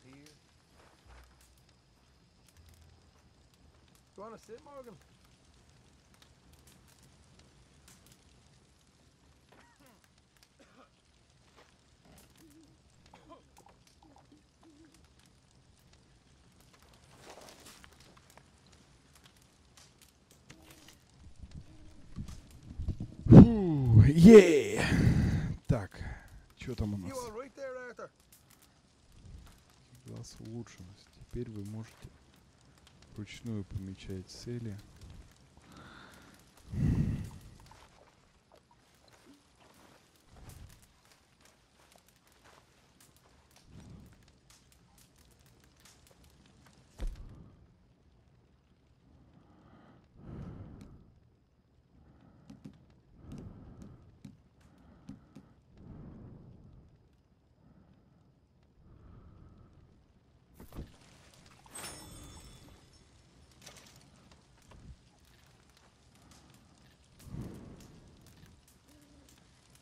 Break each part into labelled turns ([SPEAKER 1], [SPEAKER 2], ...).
[SPEAKER 1] here. You wanna sit, Morgan?
[SPEAKER 2] Фу, ей! Так, что там у нас?
[SPEAKER 1] You all right there, Arthur?
[SPEAKER 2] Глаз улучшенность. Теперь вы можете вручную помечать цели.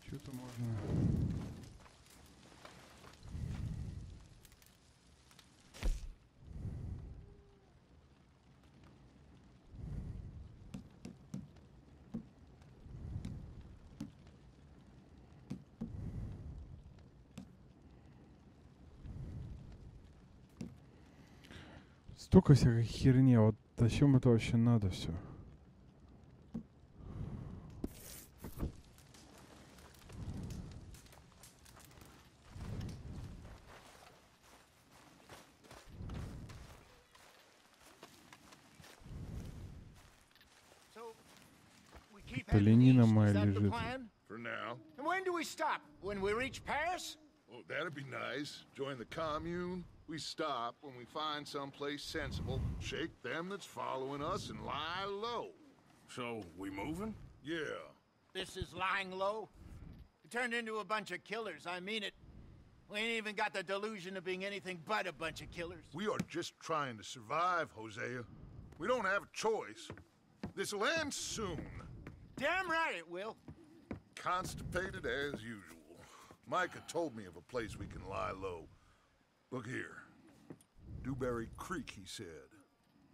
[SPEAKER 2] Что-то можно... Столько всякой херни, а вот зачем это вообще надо все? Ленина моя лежит.
[SPEAKER 3] For now.
[SPEAKER 4] And when do we stop? When we reach Paris?
[SPEAKER 3] Oh, that'd be nice. Join the commune. We stop when we find someplace sensible, shake them that's following us, and lie low.
[SPEAKER 5] So, we moving?
[SPEAKER 3] Yeah.
[SPEAKER 4] This is lying low? We turned into a bunch of killers, I mean it. We ain't even got the delusion of being anything but a bunch of killers.
[SPEAKER 3] We are just trying to survive, Hosea. We don't have a choice. This'll end soon.
[SPEAKER 4] Damn right it will.
[SPEAKER 3] Constipated as usual. Micah told me of a place we can lie low. Look here. Dewberry Creek, he said.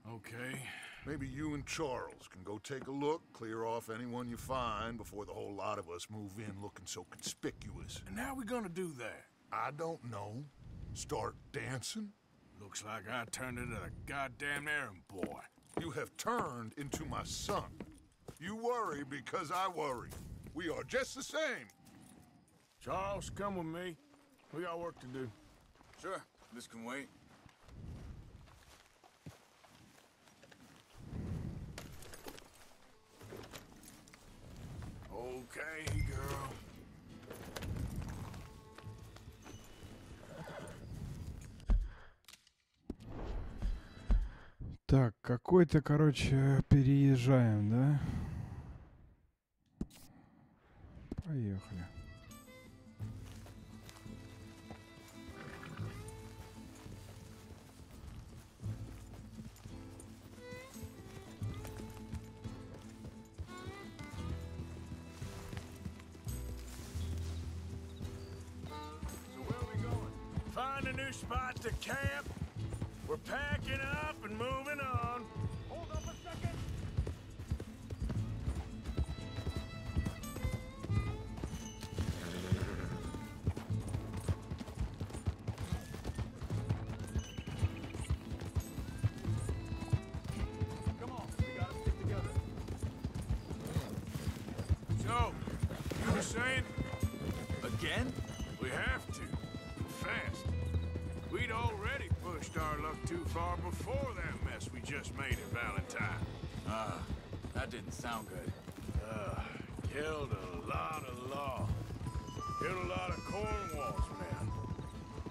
[SPEAKER 5] Okay.
[SPEAKER 3] Maybe you and Charles can go take a look, clear off anyone you find before the whole lot of us move in looking so conspicuous.
[SPEAKER 5] And how we gonna do that?
[SPEAKER 3] I don't know. Start dancing?
[SPEAKER 5] Looks like I turned into a goddamn errand boy.
[SPEAKER 3] You have turned into my son. You worry because I worry. We are just the same.
[SPEAKER 5] Charles, come with me. We got work to do.
[SPEAKER 6] Sure, this can wait.
[SPEAKER 5] Okay, girl.
[SPEAKER 2] Так, какой-то, короче, переезжаем, да? Поехали.
[SPEAKER 5] Find a new spot to camp. We're packing up and moving on. Hold up a second. Come on, we gotta stick together. So, you were saying?
[SPEAKER 6] Again?
[SPEAKER 5] We have to. Fast. We'd already pushed our luck too far before that mess we just made at Valentine.
[SPEAKER 6] That didn't sound good.
[SPEAKER 5] Killed a lot of law. Killed a lot of Cornwall's men.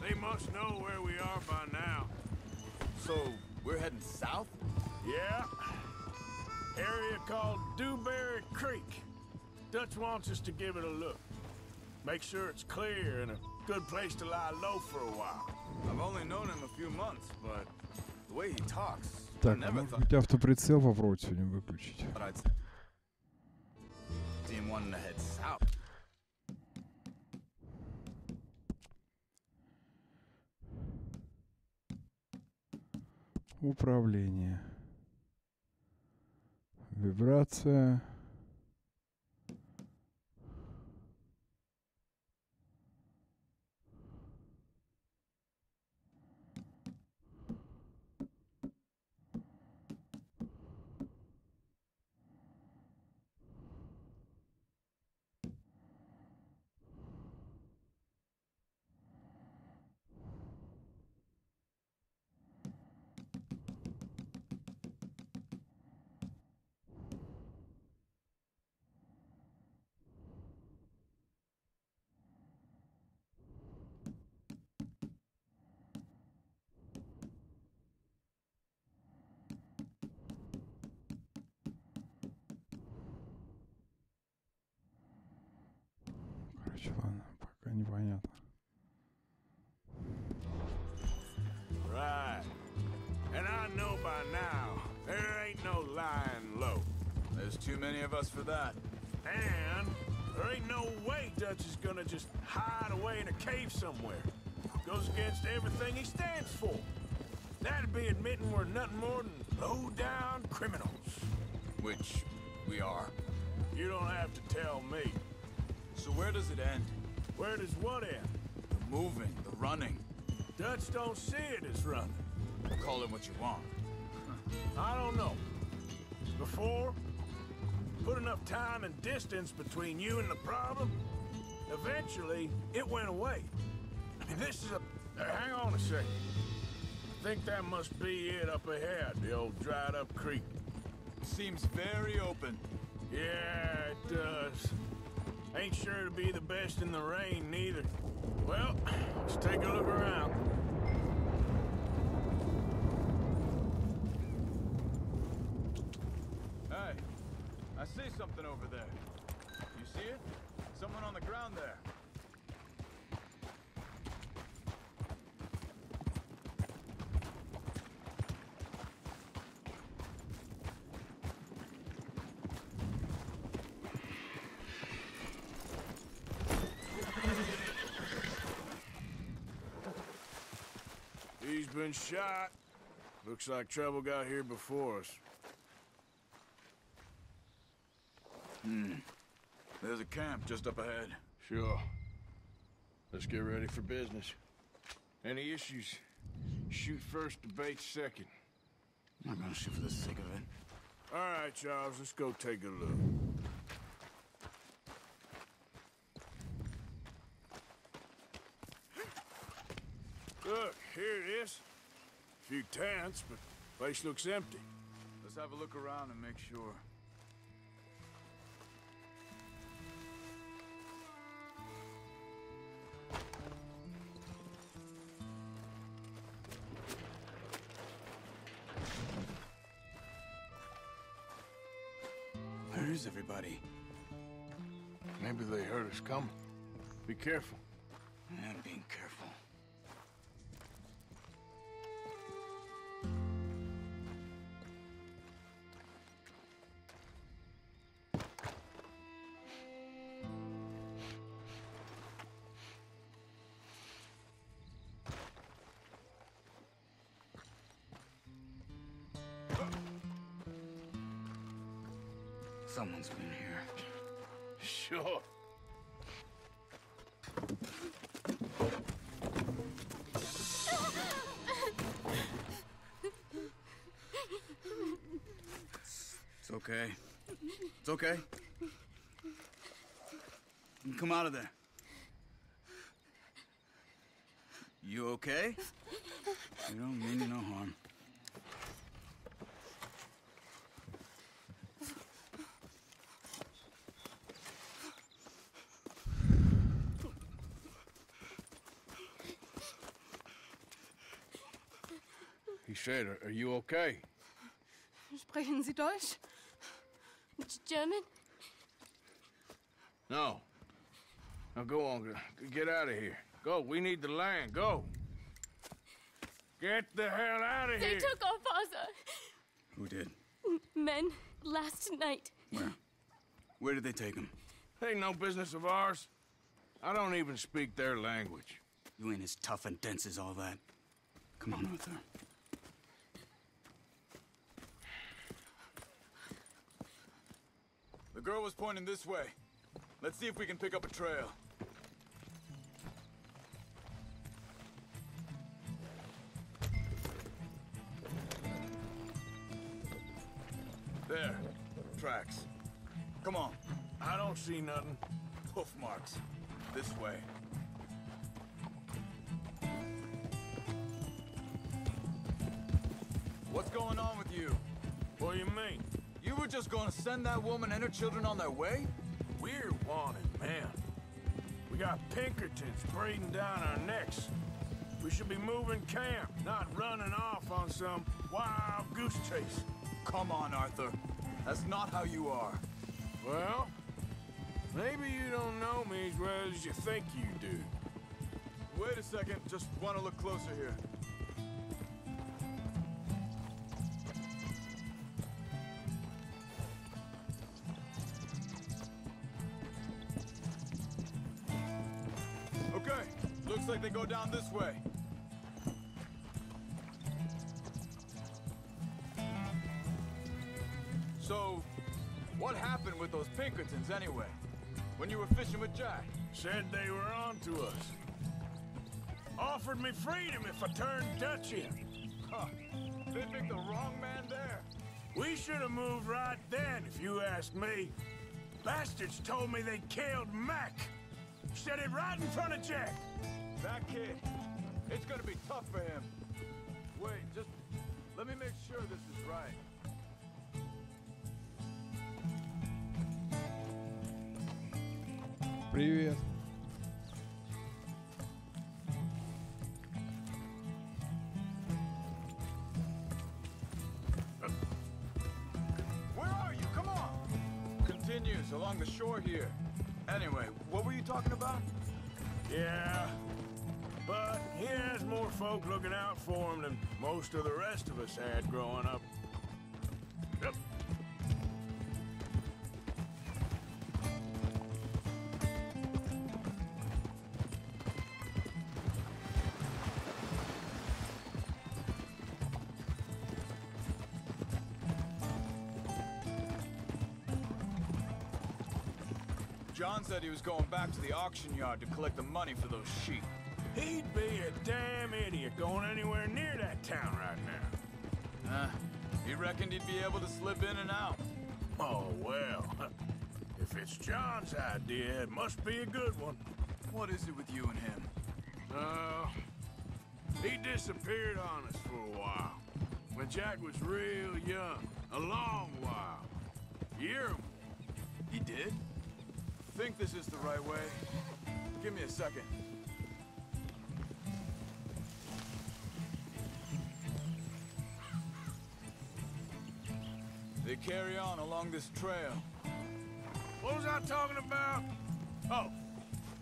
[SPEAKER 5] They must know where we are by now.
[SPEAKER 6] So, we're heading south?
[SPEAKER 5] Yeah. Area called Dewberry Creek. Dutch wants us to give it a look. Make sure it's clear and a good place to lie low for a while.
[SPEAKER 6] I've only known him a few months, but the way he talks, I
[SPEAKER 2] Так,
[SPEAKER 6] never
[SPEAKER 2] может
[SPEAKER 6] thought
[SPEAKER 2] быть, автоприцел попробовать сегодня выключить.
[SPEAKER 6] I'd see him wanting to head south.
[SPEAKER 2] Управление. Вибрация. Короче, ладно, пока непонятно.
[SPEAKER 5] Right. And I know by now, there ain't no lying low.
[SPEAKER 6] There's too many of us for that.
[SPEAKER 5] And there ain't no way Dutch is gonna just hide away in a cave somewhere. Goes against everything he stands for. That'd be admitting we're nothing more than low-down criminals.
[SPEAKER 6] Which we are.
[SPEAKER 5] You don't have to tell me.
[SPEAKER 6] So where does it end?
[SPEAKER 5] Where does what end?
[SPEAKER 6] The moving, the running.
[SPEAKER 5] Dutch don't see it as running.
[SPEAKER 6] Call it what you want.
[SPEAKER 5] I don't know. Before, put enough time and distance between you and the problem, eventually it went away. I mean, this is a... hang on a second. I think that must be it up ahead, the old dried-up creek.
[SPEAKER 6] Seems very open.
[SPEAKER 5] Yeah, it does. Ain't sure to be the best in the rain, neither. Well, let's take a look around.
[SPEAKER 6] Hey, I see something over there. You see it? Someone on the ground there.
[SPEAKER 5] He's been shot. Looks like trouble got here before us.
[SPEAKER 6] There's a camp just up ahead.
[SPEAKER 5] Sure. Let's get ready for business. Any issues? Shoot first, debate second.
[SPEAKER 6] I'm not gonna shoot for the sake of it.
[SPEAKER 5] All right, Charles, let's go take a look. Look, here it is. A few tents, but place looks empty.
[SPEAKER 6] Let's have a look around and make sure.
[SPEAKER 5] Where is everybody? Maybe they heard us coming. Be careful.
[SPEAKER 6] I'm being careful. Someone's been here.
[SPEAKER 5] Sure.
[SPEAKER 6] It's okay. It's okay. You come out of there. You okay? You don't mean you no harm.
[SPEAKER 5] He said, are you okay?
[SPEAKER 7] Sprechen Sie Deutsch? German?
[SPEAKER 5] No. Now go on, get out of here. Go, we need the land, go. Get the hell out of
[SPEAKER 7] They
[SPEAKER 5] here.
[SPEAKER 7] took our father.
[SPEAKER 6] Who did?
[SPEAKER 7] Men, last night.
[SPEAKER 6] Where? Where did they take him?
[SPEAKER 5] Ain't no business of ours. I don't even speak their language.
[SPEAKER 6] You ain't as tough and dense as all that. Come on, Arthur. girl was pointing this way. Let's see if we can pick up a trail. There. Tracks. Come on.
[SPEAKER 5] I don't see nothing.
[SPEAKER 6] Hoof marks. This way. What's going on with you?
[SPEAKER 5] What do you mean?
[SPEAKER 6] You were just gonna send that woman and her children on their way?
[SPEAKER 5] We're wanted, man. We got Pinkertons breathing down our necks. We should be moving camp, not running off on some wild goose chase.
[SPEAKER 6] Come on, Arthur. That's not how you are.
[SPEAKER 5] Well, maybe you don't know me as well as you think you do.
[SPEAKER 6] Wait a second. Just want to look closer here. Okay. Looks like they go down this way. So, what happened with those Pinkertons anyway? When you were fishing with Jack?
[SPEAKER 5] Said they were on to us. Offered me freedom if I turned Dutch in.
[SPEAKER 6] Huh. They picked the wrong man there.
[SPEAKER 5] We should have moved right then, if you ask me. Bastards told me they killed Mac. Said it right in front of Jack.
[SPEAKER 6] That kid, it's gonna be tough for him. Wait, just let me make sure this is right.
[SPEAKER 2] Привет.
[SPEAKER 6] Where are you? Come on! Continues along the shore here. Anyway, what were you talking about?
[SPEAKER 5] Yeah, but he has more folk looking out for him than most of the rest of us had growing up. Yep.
[SPEAKER 6] John said he was going back to the auction yard to collect the money for those sheep.
[SPEAKER 5] He'd be a damn idiot going anywhere near that town right now.
[SPEAKER 6] He reckoned he'd be able to slip in and out.
[SPEAKER 5] Oh, well. If it's John's idea, it must be a good one.
[SPEAKER 6] What is it with you and him?
[SPEAKER 5] He disappeared on us for a while. When Jack was real young. A long while. Year or more.
[SPEAKER 6] He did? Think this is the right way? Give me a second. They carry on along this trail.
[SPEAKER 5] What was I talking about? Oh,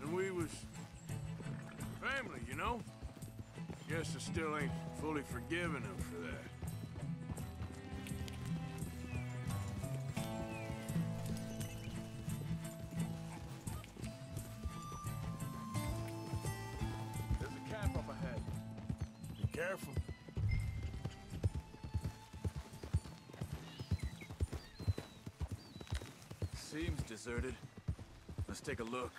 [SPEAKER 5] and we was family, you know? Guess I still ain't fully forgiven him for that.
[SPEAKER 6] There's a camp up ahead.
[SPEAKER 5] Be careful.
[SPEAKER 6] Seems deserted. Let's take a look.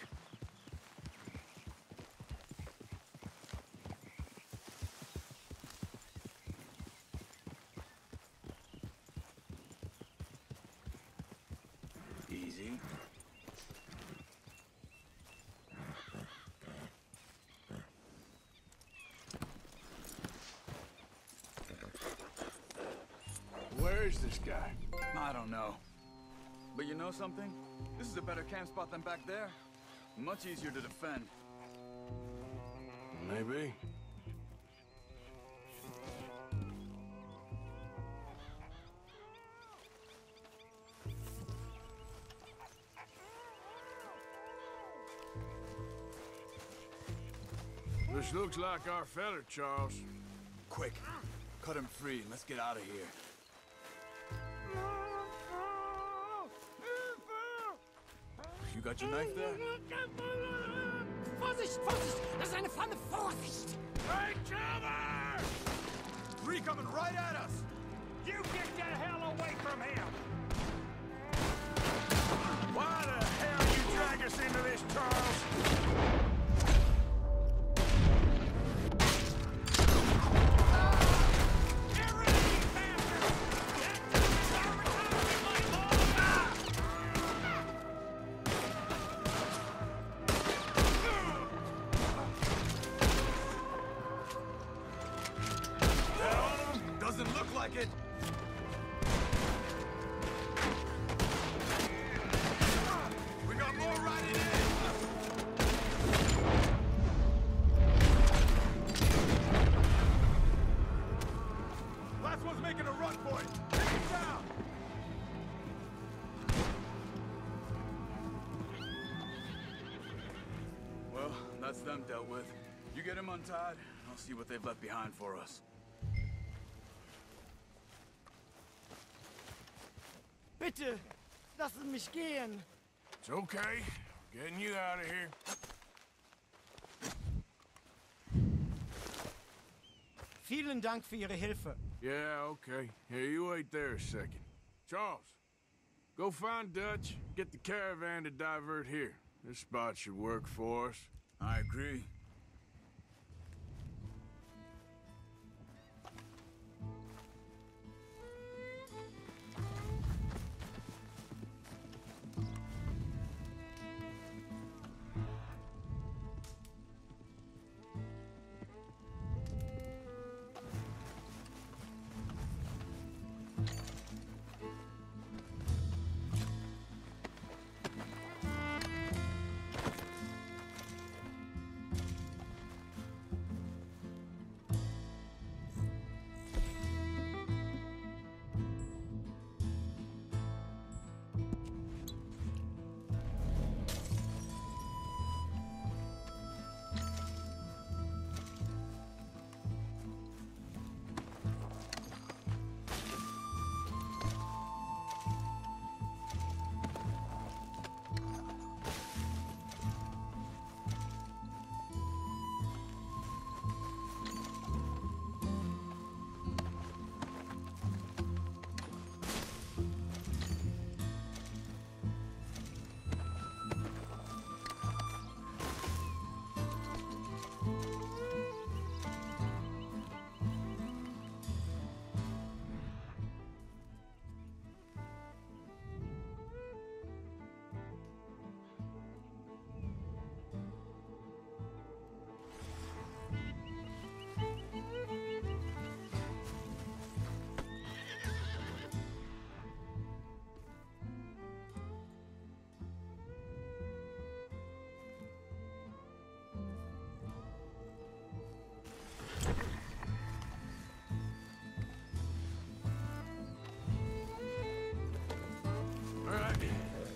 [SPEAKER 6] Easy.
[SPEAKER 5] Where is this guy?
[SPEAKER 6] I don't know. But you know something? This is a better camp spot than back there. Much easier to defend.
[SPEAKER 5] Maybe. This looks like our fella, Charles.
[SPEAKER 6] Quick, cut him free and let's get out of here. You got your knife there?
[SPEAKER 8] Vorsicht, Vorsicht! Das ist eine Pfanne! Vorsicht!
[SPEAKER 5] Hey, cover!
[SPEAKER 6] Three coming right at us!
[SPEAKER 5] You get the hell away from him!
[SPEAKER 9] That's them dealt with. You get them untied, I'll see what they've left behind for us.
[SPEAKER 10] Bitte, lassen mich gehen.
[SPEAKER 5] It's okay. Getting you out of here.
[SPEAKER 10] Vielen Dank für Ihre Hilfe.
[SPEAKER 5] Yeah, okay. Here, you wait there a second. Charles, go find Dutch, get the caravan to divert here. This spot should work for us.
[SPEAKER 9] I agree.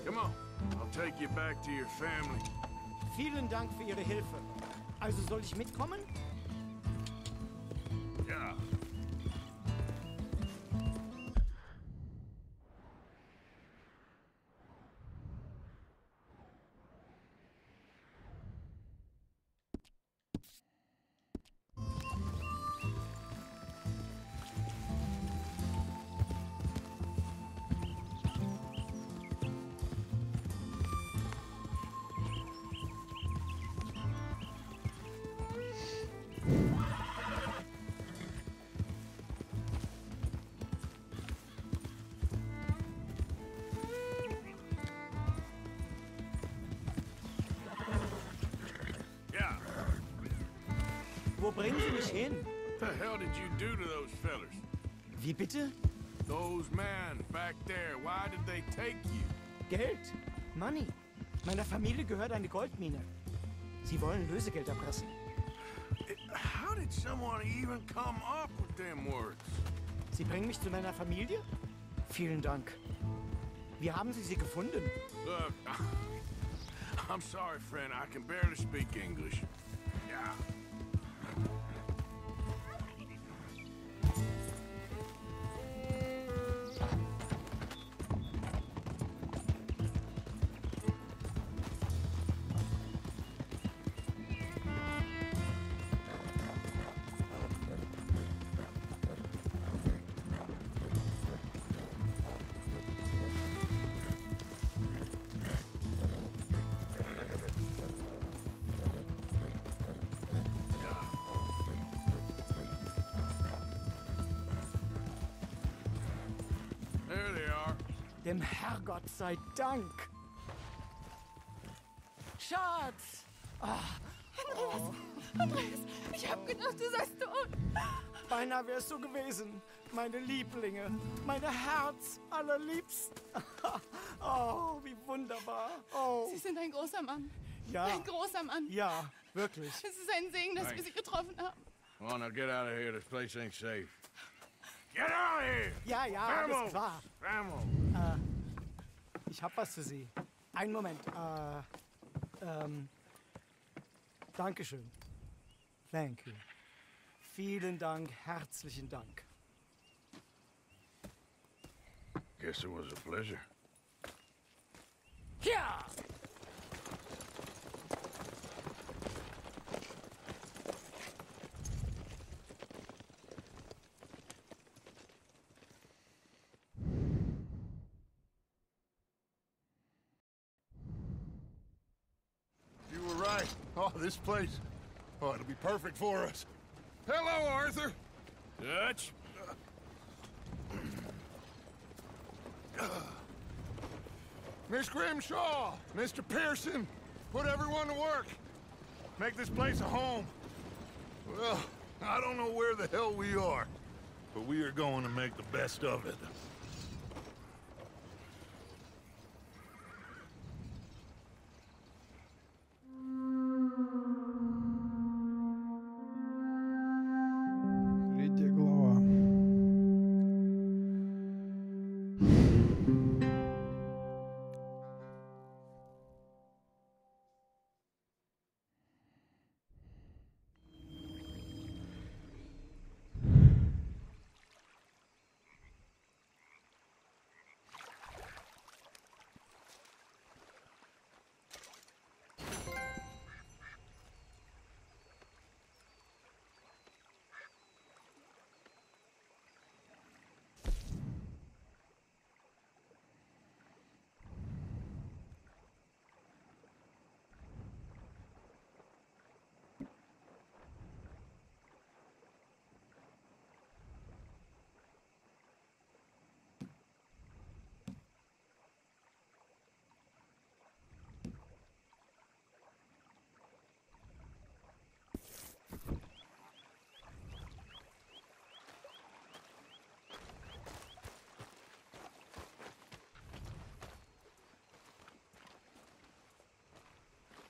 [SPEAKER 5] Come on, I'll take you back to your family.
[SPEAKER 10] Vielen Dank für Ihre Hilfe. Also soll ich mitkommen?
[SPEAKER 5] Ja.
[SPEAKER 10] Wo bringen Sie mich hin?
[SPEAKER 5] What the hell did you do to those fellers?
[SPEAKER 10] Wie bitte?
[SPEAKER 5] Those men back there, why did they take you?
[SPEAKER 10] Geld. Money. Meiner Familie gehört eine Goldmine. Sie wollen Lösegeld erpressen.
[SPEAKER 5] How did someone even come up with them words?
[SPEAKER 10] Sie bringen mich zu meiner Familie? Vielen Dank. Wie haben Sie sie gefunden?
[SPEAKER 5] Look, I'm sorry, friend. I can barely speak English. Yeah. There they are.
[SPEAKER 10] Dem Herrgott sei Dank. Schatz!
[SPEAKER 7] Andreas, ich hab gedacht, du seist tot.
[SPEAKER 10] Beinahe wärst du gewesen. Meine Lieblinge. Meine Herz allerliebsten. Oh, wie wunderbar. Oh.
[SPEAKER 7] Sie sind ein großer Mann.
[SPEAKER 10] Ja.
[SPEAKER 7] Ein großer Mann.
[SPEAKER 10] Ja, wirklich.
[SPEAKER 7] Es ist ein Segen, dass wir Sie getroffen haben.
[SPEAKER 5] Come on, now get out of here. This place ain't safe. Get out of here!
[SPEAKER 10] Ja, ja,
[SPEAKER 5] Vamos!
[SPEAKER 10] alles klar.
[SPEAKER 5] Vamos!
[SPEAKER 10] Ich hab was für Sie. Einen Moment. Dankeschön. Thank you. Vielen Dank, herzlichen Dank.
[SPEAKER 5] Guess it was a pleasure.
[SPEAKER 8] Yeah!
[SPEAKER 3] You were right. Oh, this place. Oh, it'll be perfect for us. Hello, Arthur.
[SPEAKER 5] Dutch?
[SPEAKER 3] Miss Grimshaw, Mr. Pearson, put everyone to work. Make this place a home. Well, I don't know where the hell we are, but we are going to make the best of it.
[SPEAKER 2] Третья глава.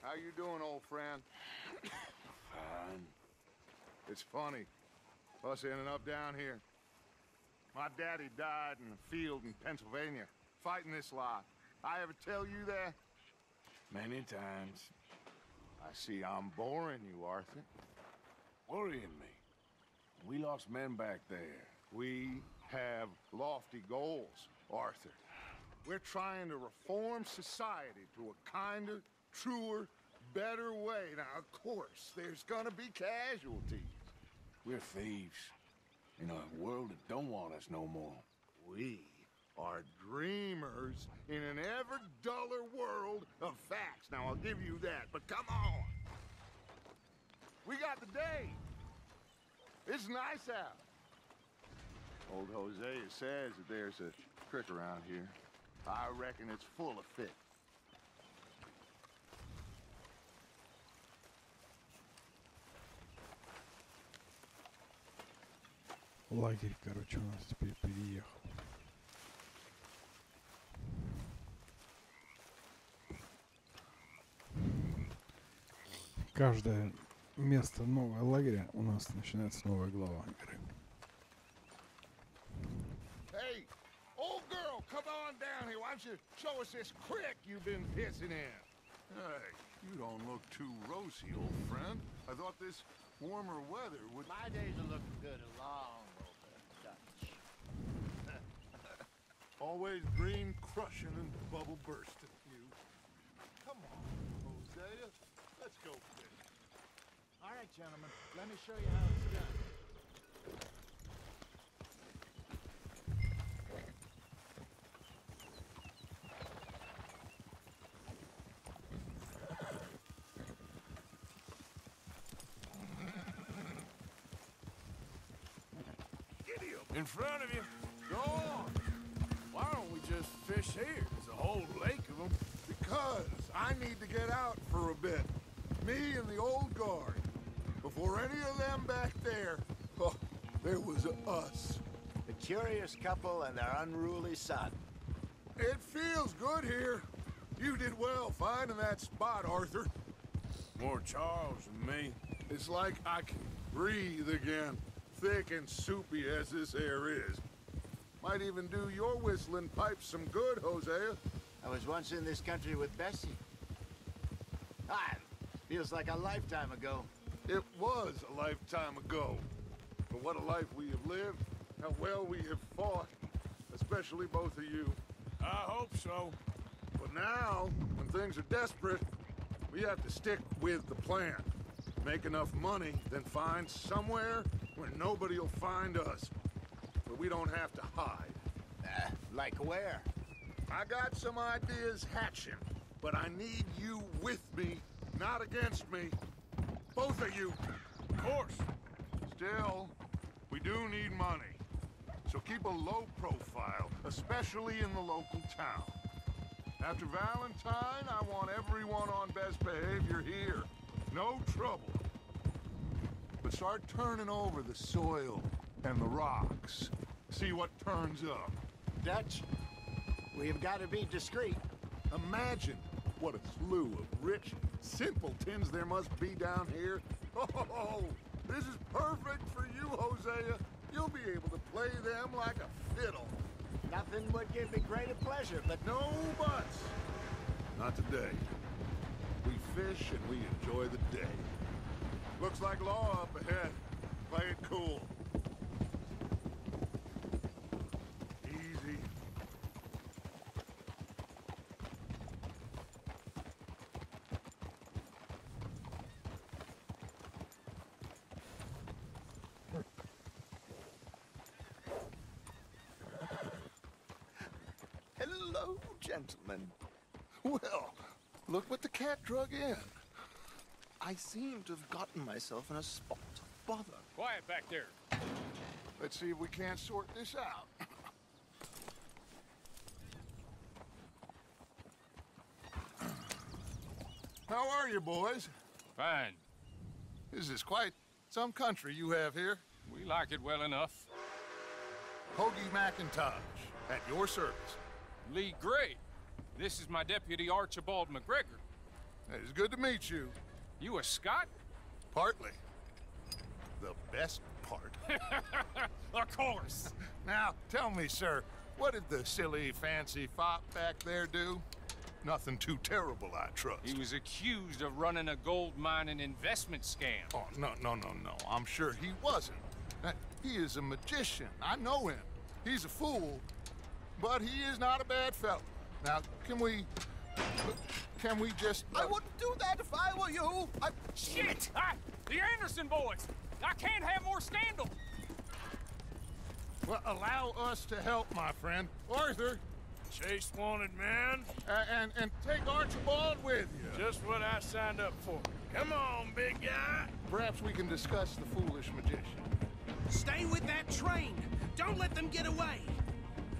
[SPEAKER 3] How you doing, old friend?
[SPEAKER 5] Fine.
[SPEAKER 3] It's funny, us ending up down here. My daddy died in a field in Pennsylvania, fighting this lot. I ever tell you that?
[SPEAKER 5] Many times.
[SPEAKER 3] I see I'm boring you, Arthur.
[SPEAKER 5] Worrying me. We lost men back there.
[SPEAKER 3] We have lofty goals, Arthur. We're trying to reform society to a kinder, truer, better way. Now, of course, there's gonna be casualties.
[SPEAKER 5] We're thieves. In a world that don't want us no more.
[SPEAKER 3] We are dreamers in an ever duller world of facts. Now, I'll give you that, but come on. We got the day. It's nice out. Old Hosea says that there's a creek around here. I reckon it's full of fish.
[SPEAKER 2] Лагерь, короче, у нас теперь переехал. Каждое место нового лагеря у нас начинается новая глава игры.
[SPEAKER 3] Hey, old girl, come on down here. Why don't you show us this creek you've been pissing in? Hey, you don't look too rosy, old friend. I thought this warmer weather would...
[SPEAKER 4] My days are looking good along over Dutch.
[SPEAKER 3] Always green crushing and bubble bursting, you. Come on, Hosea. Let's go fishing.
[SPEAKER 4] All right, gentlemen, let me show you how it's done.
[SPEAKER 5] In front of you.
[SPEAKER 3] Go on.
[SPEAKER 5] Why don't we just fish here? There's a whole lake of them.
[SPEAKER 3] Because I need to get out for a bit. Me and the old guard. Before any of them back there, oh, there was us.
[SPEAKER 4] The curious couple and their unruly son.
[SPEAKER 3] It feels good here. You did well finding that spot, Arthur.
[SPEAKER 5] More Charles than me.
[SPEAKER 3] It's like I can breathe again. Thick and soupy as this air is. Might even do your whistling pipes some good, Hosea.
[SPEAKER 4] I was once in this country with Bessie. Ah, Feels like a lifetime ago.
[SPEAKER 3] It was a lifetime ago. But what a life we have lived, how well we have fought, especially both of you.
[SPEAKER 5] I hope so.
[SPEAKER 3] But now, when things are desperate, we have to stick with the plan. Make enough money, then find somewhere where nobody will find us. Where we don't have to hide.
[SPEAKER 4] Like where?
[SPEAKER 3] I got some ideas hatching, but I need you with me, not against me. Both of you.
[SPEAKER 5] Of course.
[SPEAKER 3] Still, we do need money. So keep a low profile, especially in the local town. After Valentine, I want everyone on best behavior here. No trouble. But start turning over the soil and the rocks. See what turns up.
[SPEAKER 4] Dutch, we've got to be discreet.
[SPEAKER 3] Imagine what a slew of rich simpletons there must be down here. Oh, this is perfect for you, Hosea. You'll be able to play them like a fiddle.
[SPEAKER 4] Nothing would give me greater pleasure, but
[SPEAKER 3] No buts. Not today. We fish and we enjoy the day. Looks like law up ahead. Play it cool. Easy.
[SPEAKER 4] hello, gentlemen.
[SPEAKER 3] Well, look what the cat drug in.
[SPEAKER 4] I seem to have gotten myself in a spot of bother.
[SPEAKER 6] Quiet back there.
[SPEAKER 3] Let's see if we can't sort this out. How are you, boys?
[SPEAKER 6] Fine.
[SPEAKER 3] This is quite some country you have here.
[SPEAKER 6] We like it well enough.
[SPEAKER 3] Hoagie McIntosh, at your service.
[SPEAKER 6] Lee Gray. This is my deputy Archibald McGregor.
[SPEAKER 3] It's good to meet you.
[SPEAKER 6] You a Scot?
[SPEAKER 3] Partly. The best part.
[SPEAKER 6] Of course.
[SPEAKER 3] Now, tell me, sir, what did the silly, fancy fop back there do? Nothing too terrible, I trust.
[SPEAKER 6] He was accused of running a gold mining investment scam.
[SPEAKER 3] Oh, no. I'm sure he wasn't. He is a magician. I know him. He's a fool, but he is not a bad fellow. Now, can we just...
[SPEAKER 4] I wouldn't do that if I were you.
[SPEAKER 6] Shit! The Anderson boys! I can't have more scandal!
[SPEAKER 3] Well, allow us to help, my friend. Arthur,
[SPEAKER 5] Chase wanted man.
[SPEAKER 3] and take Archibald with you.
[SPEAKER 5] Just what I signed up for. Come on, big guy.
[SPEAKER 3] Perhaps we can discuss the foolish magician.
[SPEAKER 11] Stay with that train. Don't let them get away.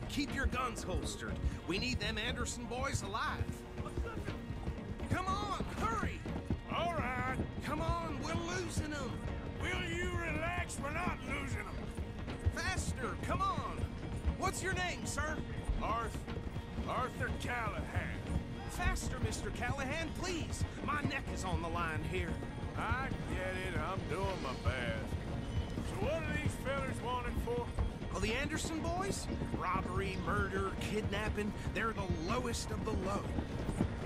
[SPEAKER 11] Keep your guns holstered. We need them Anderson boys alive. Come on, hurry.
[SPEAKER 5] All right.
[SPEAKER 11] Come on, we're losing them.
[SPEAKER 5] Will you relax? We're not losing them.
[SPEAKER 11] Faster, come on. What's your name, sir?
[SPEAKER 5] Arthur Callahan.
[SPEAKER 11] Faster, Mr. Callahan, please. My neck is on the line here.
[SPEAKER 5] I get it. I'm doing my best. So what are these fellas wanted for?
[SPEAKER 11] Oh, the Anderson boys? Robbery, murder, kidnapping. They're the lowest of the low.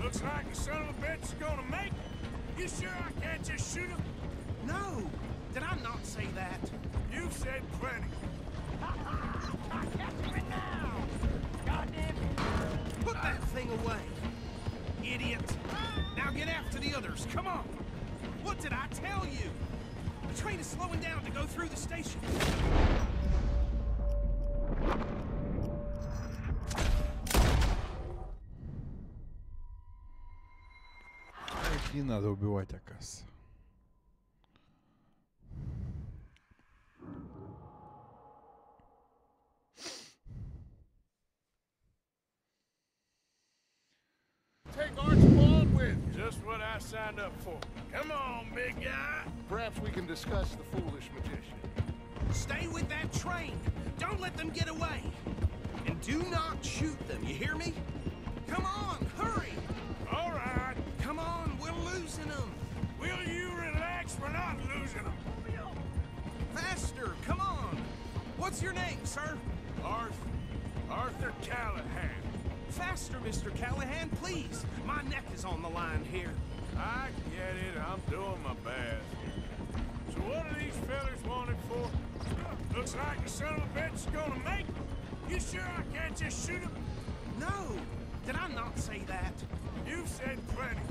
[SPEAKER 5] Looks like the son of a bitch is gonna make it. You sure I can't just shoot him?
[SPEAKER 11] No. Did I not say that?
[SPEAKER 5] You've said plenty.
[SPEAKER 11] Put that thing away. Idiot. Now get after the others. Come on. What did I tell you? The train is slowing down to go through the station.
[SPEAKER 2] Их не надо убивать, оказывается.
[SPEAKER 3] Take Archibald with you.
[SPEAKER 5] Just what I signed up for. Come on, big guy.
[SPEAKER 3] Perhaps we can discuss the foolish magician.
[SPEAKER 11] Stay with that train. Don't let them get away. And do not shoot them, you hear me? Come on, hurry.
[SPEAKER 5] All right.
[SPEAKER 11] Come on, we're losing them.
[SPEAKER 5] Will you relax? We're not losing them.
[SPEAKER 11] Faster, come on. What's your name, sir?
[SPEAKER 5] Arthur Callahan.
[SPEAKER 11] Faster, Mr. Callahan, please. My neck is on the line here.
[SPEAKER 5] I get it. I'm doing my best. So what are these fellas wanted for? Looks like the son of a bitch is gonna make it. You sure I can't just shoot him?
[SPEAKER 11] No! Did I not say that?
[SPEAKER 5] You've said plenty.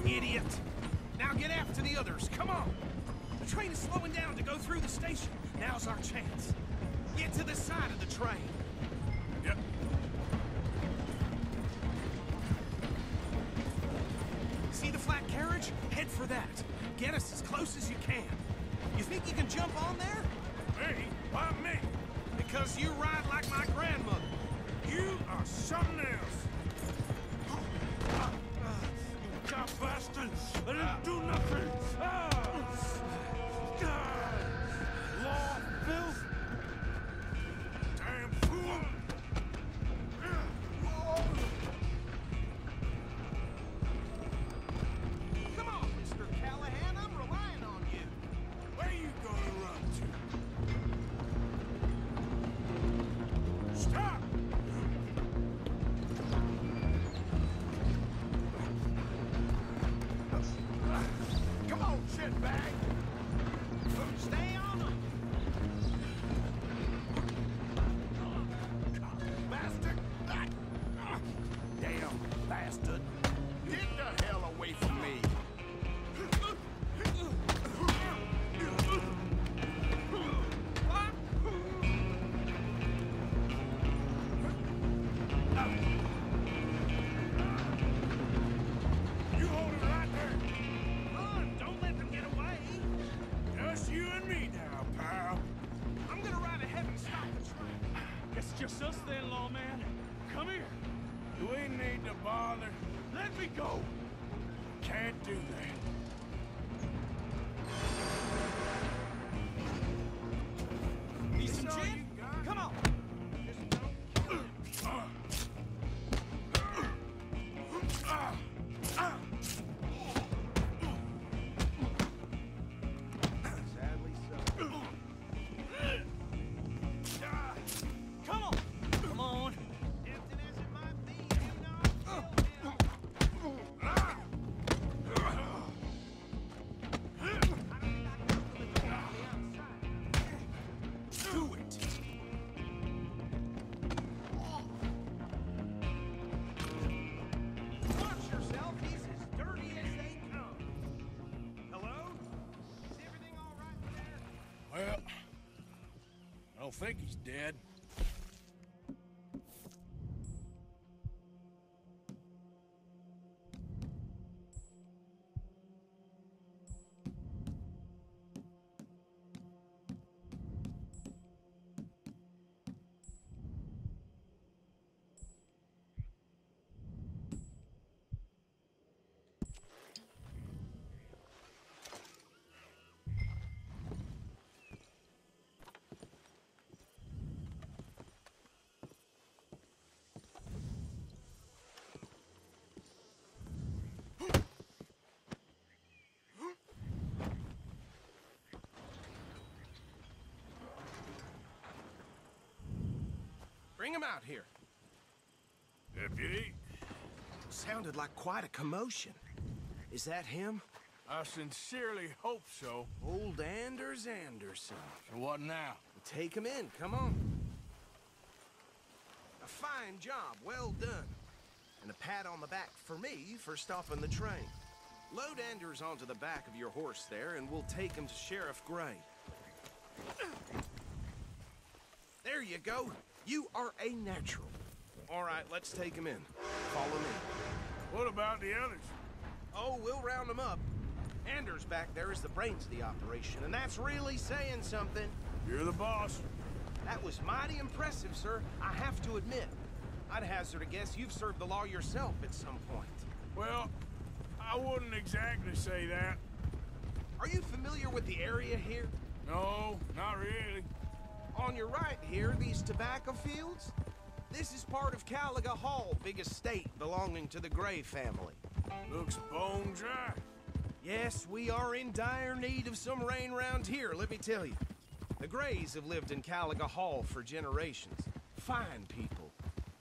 [SPEAKER 11] Idiot! Now get after the others, come on! The train is slowing down to go through the station. Now's our chance. Get to the side of the train.
[SPEAKER 5] Yep.
[SPEAKER 11] See the flat carriage? Head for that. Get us as close as you can. You think you can jump on there?
[SPEAKER 5] Me? Why me?
[SPEAKER 11] Because you ride like my grandmother.
[SPEAKER 5] You are something else.
[SPEAKER 11] You god bastard! I didn't do nothing! Law, filth!
[SPEAKER 5] Damn fool!
[SPEAKER 11] Come on, Mr. Callahan, I'm relying on you.
[SPEAKER 5] Where you gonna run to? Stop!
[SPEAKER 3] Come on, shitbag!
[SPEAKER 11] Stay on them!
[SPEAKER 3] Bastard!
[SPEAKER 11] Damn bastard!
[SPEAKER 3] Get the hell away from me!
[SPEAKER 5] You hold it right there.
[SPEAKER 11] Run! Don't let them get away!
[SPEAKER 5] Just you and me now, pal.
[SPEAKER 11] I'm gonna ride ahead and stop the train.
[SPEAKER 5] It's just us then, lawman. Come here. Do we need to bother? Let me go. Can't do that.
[SPEAKER 11] Need some gin? Come on! Sadly so. Come on! Come on! Tempting as it might be, do not kill him. Do it! Watch yourself, he's as dirty as they come. Hello? Is everything all right there?
[SPEAKER 5] Well, I don't think he's dead.
[SPEAKER 11] Bring him out here.
[SPEAKER 5] Deputy,
[SPEAKER 11] Sounded like quite a commotion. Is that him?
[SPEAKER 5] I sincerely hope so.
[SPEAKER 11] Old Anders Anderson.
[SPEAKER 5] So what now?
[SPEAKER 11] Take him in, come on. A fine job, well done. And a pat on the back for me for stopping the train. Load Anders onto the back of your horse there, and we'll take him to Sheriff Gray. There you go. You are a natural. All right, let's take him in. Follow me.
[SPEAKER 5] What about the others?
[SPEAKER 11] Oh, we'll round them up. Anders back there is the brains of the operation, and that's really saying something.
[SPEAKER 5] You're the boss.
[SPEAKER 11] That was mighty impressive, sir. I have to admit. I'd hazard a guess you've served the law yourself at some point.
[SPEAKER 5] Well, I wouldn't exactly say that.
[SPEAKER 11] Are you familiar with the area here?
[SPEAKER 5] No, not really.
[SPEAKER 11] On your right here, these tobacco fields? This is part of Caliga Hall, big estate belonging to the Gray family.
[SPEAKER 5] Looks bone dry.
[SPEAKER 11] Yes, we are in dire need of some rain round here, let me tell you. The Grays have lived in Caliga Hall for generations. Fine people.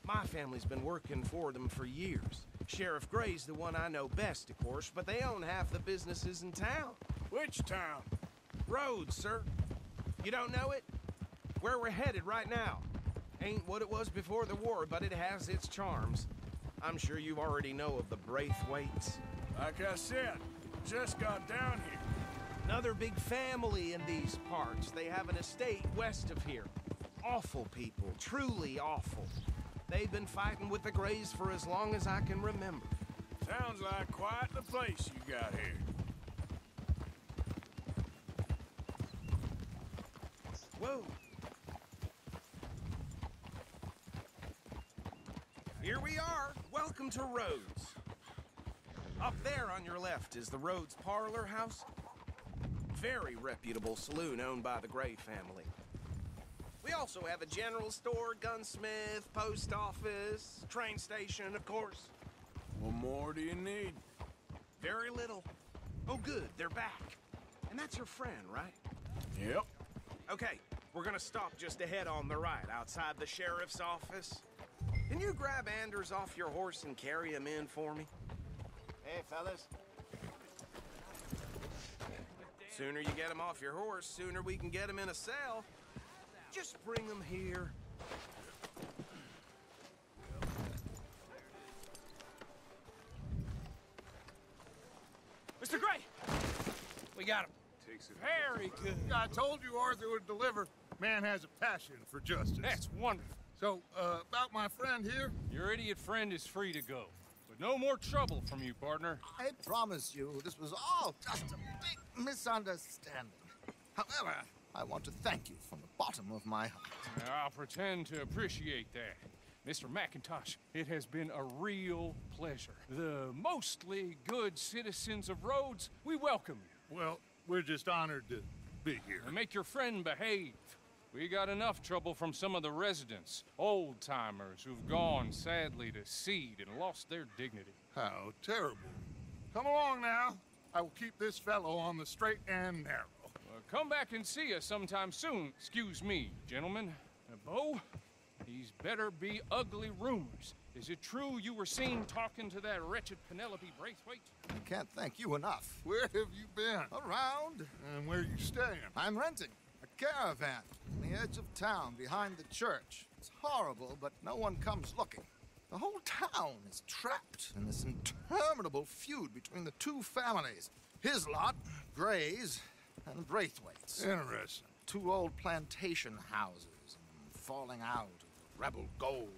[SPEAKER 11] My family's been working for them for years. Sheriff Gray's the one I know best, of course, but they own half the businesses in town.
[SPEAKER 5] Which town?
[SPEAKER 11] Rhodes, sir. You don't know it? Where we're headed right now. Ain't what it was before the war, but it has its charms. I'm sure you already know of the Braithwaites.
[SPEAKER 5] Like I said, just got down here.
[SPEAKER 11] Another big family in these parts. They have an estate west of here. Awful people, truly awful. They've been fighting with the Grays for as long as I can remember.
[SPEAKER 5] Sounds like quite the place you got here.
[SPEAKER 11] Whoa. Here we are. Welcome to Rhodes. Up there on your left is the Rhodes Parlor House. Very reputable saloon owned by the Gray family. We also have a general store, gunsmith, post office, train station, of course.
[SPEAKER 5] What more do you need?
[SPEAKER 11] Very little. Oh, good, they're back. And that's your friend, right?
[SPEAKER 5] Yep.
[SPEAKER 11] Okay, we're gonna stop just ahead on the right, outside the sheriff's office. Can you grab Anders off your horse and carry him in for me?
[SPEAKER 4] Hey, fellas.
[SPEAKER 11] Sooner you get him off your horse, sooner we can get him in a cell. Just bring him here.
[SPEAKER 5] Mr. Gray! We got him.
[SPEAKER 6] Takes it.
[SPEAKER 5] Very good.
[SPEAKER 3] I told you Arthur would deliver. Man has a passion for justice.
[SPEAKER 6] That's wonderful.
[SPEAKER 3] So, about my friend here?
[SPEAKER 6] Your idiot friend is free to go. But no more trouble from you, partner.
[SPEAKER 1] I promise you, this was all just a big misunderstanding. However, I want to thank you from the bottom of my heart.
[SPEAKER 6] I'll pretend to appreciate that. Mr. McIntosh, it has been a real pleasure. The mostly good citizens of Rhodes, we welcome you.
[SPEAKER 3] Well, we're just honored to be here.
[SPEAKER 6] And make your friend behave. We got enough trouble from some of the residents, old-timers who've gone, sadly, to seed and lost their dignity.
[SPEAKER 3] How terrible. Come along now. I will keep this fellow on the straight and narrow.
[SPEAKER 6] Come back and see us sometime soon. Excuse me, gentlemen. Bo, these better be ugly rumors. Is it true you were seen talking to that wretched Penelope Braithwaite?
[SPEAKER 1] I can't thank you enough.
[SPEAKER 3] Where have you been?
[SPEAKER 1] Around.
[SPEAKER 3] And where are you staying?
[SPEAKER 1] I'm renting a caravan on the edge of town behind the church. It's horrible, but no one comes looking. The whole town is trapped in this interminable feud between the two families. His lot, Grays, and Braithwaite's.
[SPEAKER 3] Interesting.
[SPEAKER 1] Two old plantation houses, and falling out of rebel gold,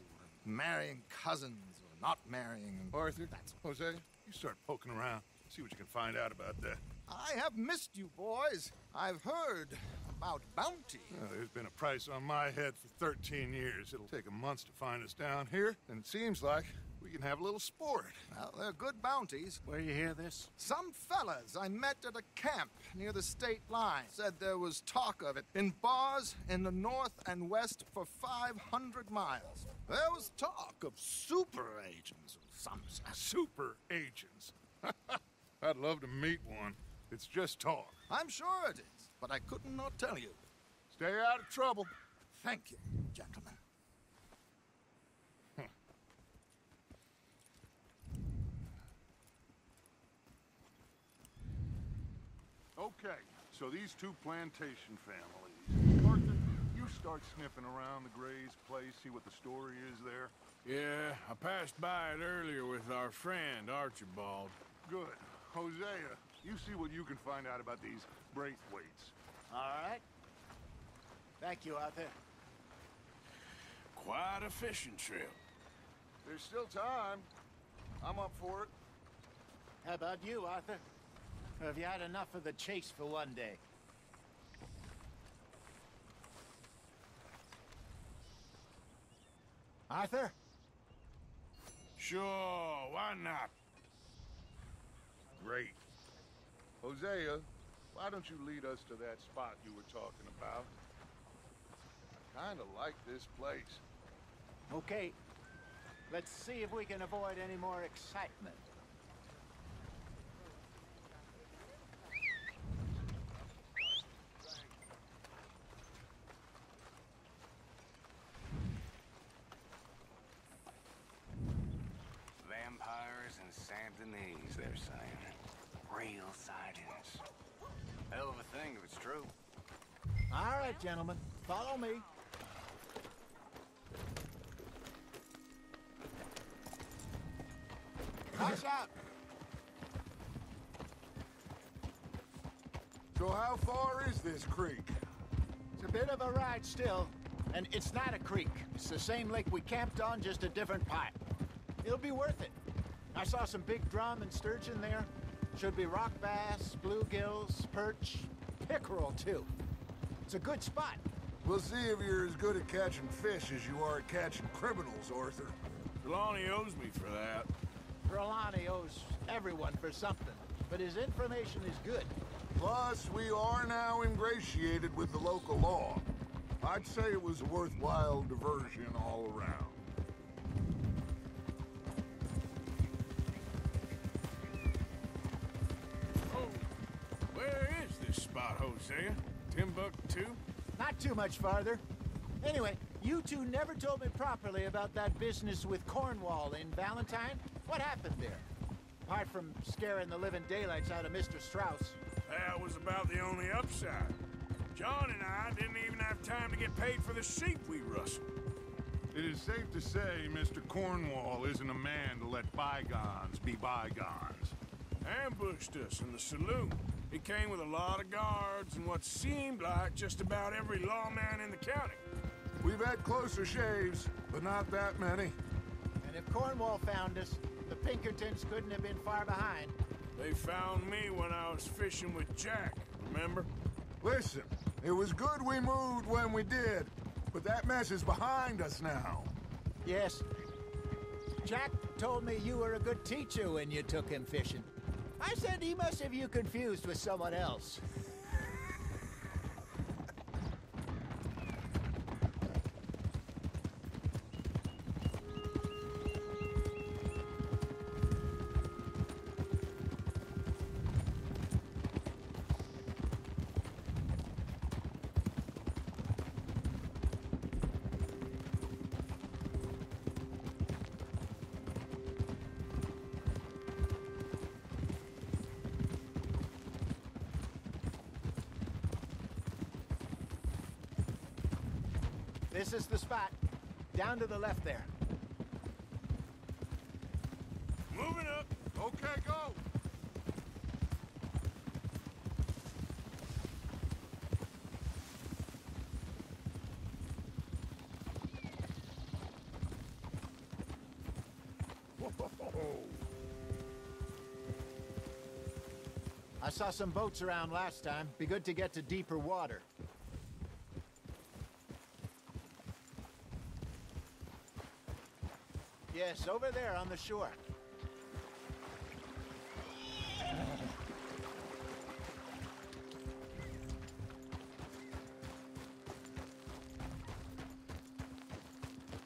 [SPEAKER 1] and marrying cousins or not marrying. And
[SPEAKER 3] Arthur, Jose, you start poking around. See what you can find out about that.
[SPEAKER 1] I have missed you, boys. I've heard about bounty.
[SPEAKER 3] There's been a price on my head for 13 years. It'll take a month to find us down here, and it seems like we can have a little sport.
[SPEAKER 1] Well, they're good bounties.
[SPEAKER 5] Where you hear this?
[SPEAKER 1] Some fellas I met at a camp near the state line said there was talk of it in bars in the north and west for 500 miles. There was talk of super agents of some sort.
[SPEAKER 3] Super agents. I'd love to meet one. It's just talk.
[SPEAKER 1] I'm sure it is, but I couldn't not tell you.
[SPEAKER 3] Stay out of trouble.
[SPEAKER 1] Thank you, gentlemen.
[SPEAKER 3] Okay, so these two plantation families. Arthur, you start sniffing around the Grays' place, see what the story is there.
[SPEAKER 5] Yeah, I passed by it earlier with our friend, Archibald.
[SPEAKER 3] Good. Hosea, you see what you can find out about these Braithwaites.
[SPEAKER 4] All right. Thank you, Arthur.
[SPEAKER 5] Quite a fishing trip.
[SPEAKER 3] There's still time. I'm up for it.
[SPEAKER 4] How about you, Arthur? Or have you had enough of the chase for one day? Arthur?
[SPEAKER 5] Sure, why not?
[SPEAKER 3] Great. Hosea, why don't you lead us to that spot you were talking about? I kinda like this place.
[SPEAKER 4] Okay. Let's see if we can avoid any more excitement.
[SPEAKER 12] these, they're saying. Real sightings. Hell of a thing if it's true.
[SPEAKER 4] All right, gentlemen, follow me. Watch out!
[SPEAKER 3] So how far is this creek?
[SPEAKER 4] It's a bit of a ride still, and it's not a creek. It's the same lake we camped on, just a different pipe. It'll be worth it. I saw some big drum and sturgeon there. Should be rock bass, bluegills, perch, pickerel too. It's a good spot.
[SPEAKER 3] We'll see if you're as good at catching fish as you are at catching criminals, Arthur.
[SPEAKER 5] Trelawney owes me for that.
[SPEAKER 4] Trelawney owes everyone for something, but his information is good.
[SPEAKER 3] Plus, we are now ingratiated with the local law. I'd say it was a worthwhile diversion all around.
[SPEAKER 5] Oh, where is this spot, Hosea? Timbuktu?
[SPEAKER 4] Not too much farther. Anyway, you two never told me properly about that business with Cornwall in Valentine. What happened there? Apart from scaring the living daylights out of Mr. Strauss.
[SPEAKER 5] That was about the only upside. John and I didn't even have time to get paid for the sheep we rustled.
[SPEAKER 3] It is safe to say Mr. Cornwall isn't a man to let bygones be bygones.
[SPEAKER 5] Ambushed us in the saloon. He came with a lot of guards and what seemed like just about every lawman in the county.
[SPEAKER 3] We've had closer shaves, but not that many.
[SPEAKER 4] And if Cornwall found us, the Pinkertons couldn't have been far behind.
[SPEAKER 5] They found me when I was fishing with Jack, remember?
[SPEAKER 3] Listen, it was good we moved when we did, but that mess is behind us now.
[SPEAKER 4] Yes. Jack told me you were a good teacher when you took him fishing. I said he must have you confused with someone else. This is the spot. Down to the left there.
[SPEAKER 5] Moving up.
[SPEAKER 3] Okay, go!
[SPEAKER 4] I saw some boats around last time. Be good to get to deeper water. Yes, over there on the shore.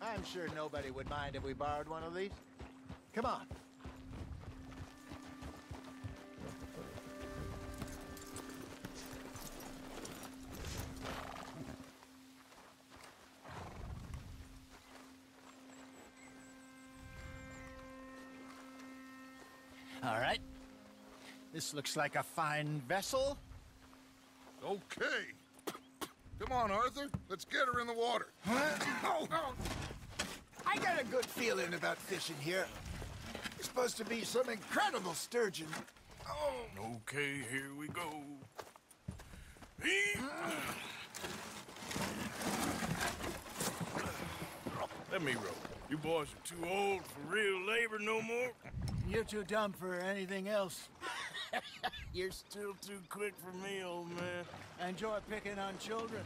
[SPEAKER 4] I'm sure nobody would mind if we borrowed one of these. Come on. All right. This looks like a fine vessel.
[SPEAKER 3] Okay. Come on, Arthur. Let's get her in the water.
[SPEAKER 4] Oh. I got a good feeling about fishing here. It's supposed to be some incredible sturgeon. Oh.
[SPEAKER 5] Okay, here we go. Let me row. You boys are too old for real labor no more.
[SPEAKER 4] You're too dumb for anything else.
[SPEAKER 5] You're still too quick for me, old man.
[SPEAKER 4] I enjoy picking on children.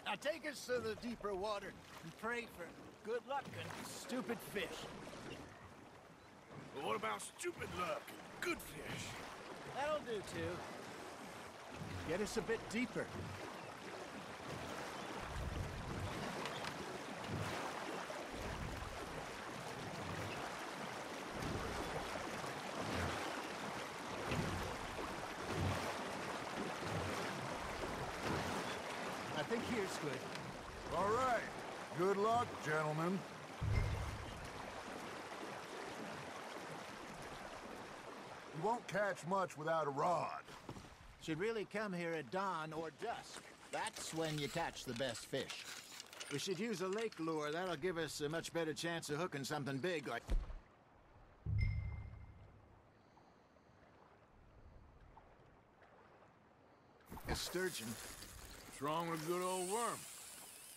[SPEAKER 4] Now take us to the deeper water and pray for good luck and stupid fish.
[SPEAKER 5] But what about stupid luck and good fish?
[SPEAKER 4] That'll do, too. Get us a bit deeper. I think here's good.
[SPEAKER 3] All right. Good luck, gentlemen. won't catch much without a rod.
[SPEAKER 4] Should really come here at dawn or dusk. That's when you catch the best fish. We should use a lake lure. That'll give us a much better chance of hooking something big like... a sturgeon.
[SPEAKER 5] What's wrong with a good old worm?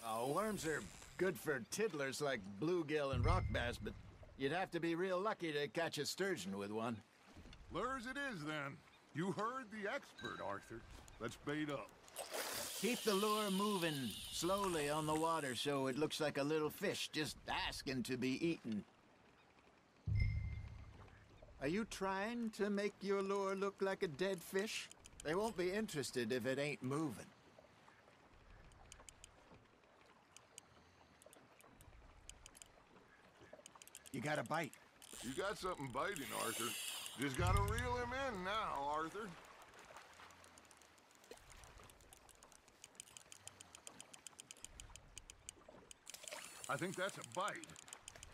[SPEAKER 4] Oh, worms are good for tiddlers like bluegill and rock bass, but you'd have to be real lucky to catch a sturgeon with one.
[SPEAKER 3] Lures it is, then. You heard the expert, Arthur. Let's bait up.
[SPEAKER 4] Keep the lure moving slowly on the water so it looks like a little fish just asking to be eaten. Are you trying to make your lure look like a dead fish? They won't be interested if it ain't moving. You got a bite.
[SPEAKER 3] You got something biting, Arthur. Just gotta reel him in now, Arthur. I think that's a bite.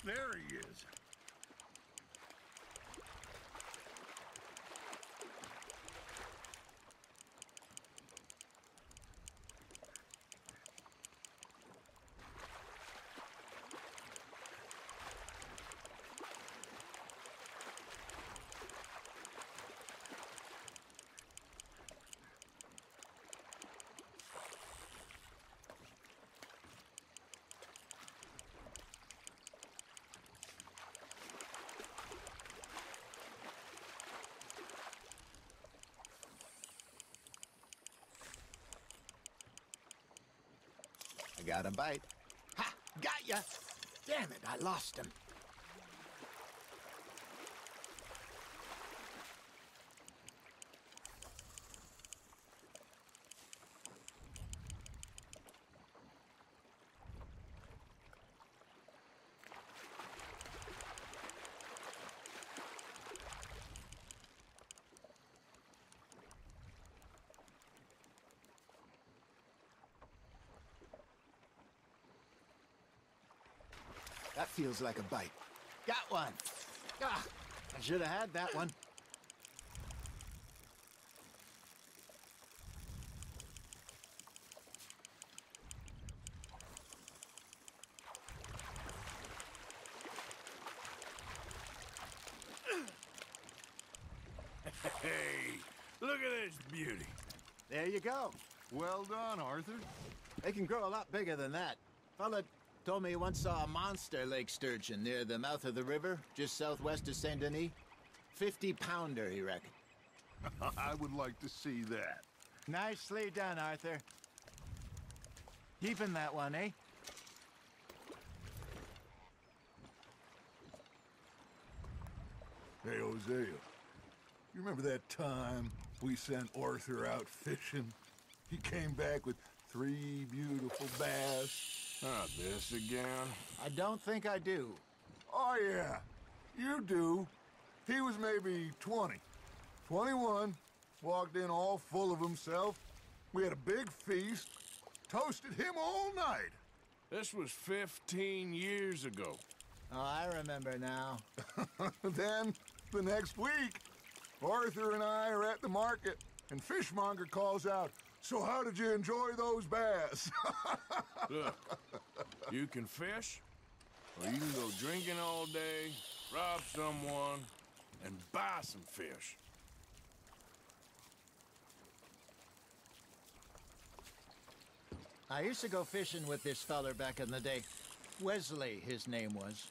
[SPEAKER 3] There he is.
[SPEAKER 4] I got a bite. Ha! Got ya! Damn it, I lost him. That feels like a bite. Got one. Ah, I should have had that one.
[SPEAKER 5] Hey, look at this beauty.
[SPEAKER 4] There you go.
[SPEAKER 3] Well done, Arthur.
[SPEAKER 4] They can grow a lot bigger than that. Fella told me he once saw a monster lake sturgeon near the mouth of the river, just southwest of Saint Denis. 50-pounder, he reckoned.
[SPEAKER 3] I would like to see that.
[SPEAKER 4] Nicely done, Arthur. Keeping that one, eh?
[SPEAKER 3] Hey, Hosea. You remember that time we sent Arthur out fishing? He came back with 3 beautiful bass.
[SPEAKER 5] Not this again.
[SPEAKER 4] I don't think I do.
[SPEAKER 3] Oh, yeah. You do. He was maybe 20. 21. Walked in all full of himself. We had a big feast. Toasted him all night.
[SPEAKER 5] This was 15 years ago.
[SPEAKER 4] Oh, I remember now.
[SPEAKER 3] Then, the next week, Arthur and I are at the market, and Fishmonger calls out, "So how did you enjoy those bass?"
[SPEAKER 5] Look, you can fish, or you can go drinking all day, rob someone, and buy some fish.
[SPEAKER 4] I used to go fishing with this feller back in the day. Wesley, his name was.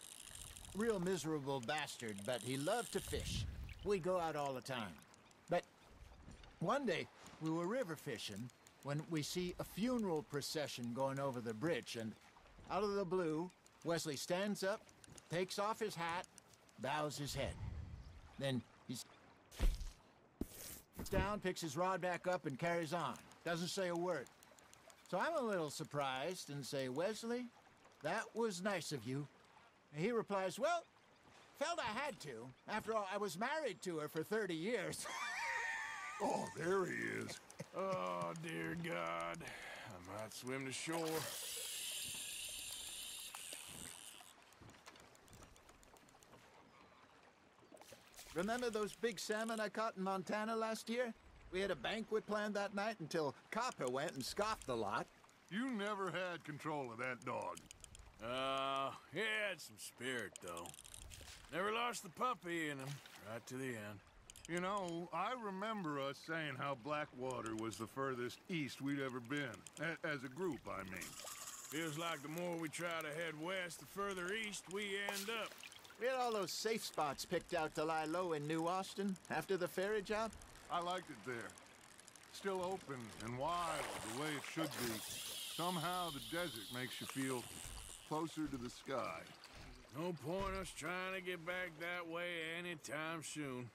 [SPEAKER 4] Real miserable bastard, but he loved to fish. We'd go out all the time. But one day, we were river fishing when we see a funeral procession going over the bridge, and out of the blue, Wesley stands up, takes off his hat, bows his head. Then he's down, picks his rod back up, and carries on. Doesn't say a word. So I'm a little surprised and say, "Wesley, that was nice of you." And he replies, "Well, felt I had to. After all, I was married to her for 30 years.
[SPEAKER 3] Oh, there he is.
[SPEAKER 5] Oh, dear God. I might swim to shore.
[SPEAKER 4] Remember those big salmon I caught in Montana last year? We had a banquet planned that night until Copper went and scoffed the lot.
[SPEAKER 3] You never had control of that dog.
[SPEAKER 5] He had some spirit, though. Never lost the puppy in him, right to the end.
[SPEAKER 3] You know, I remember us saying how Blackwater was the furthest east we'd ever been. As a group, I mean.
[SPEAKER 5] Feels like the more we try to head west, the further east we end up.
[SPEAKER 4] We had all those safe spots picked out to lie low in New Austin after the ferry job.
[SPEAKER 3] I liked it there. Still open and wild, the way it should be. Somehow the desert makes you feel closer to the sky.
[SPEAKER 5] No point us trying to get back that way anytime soon.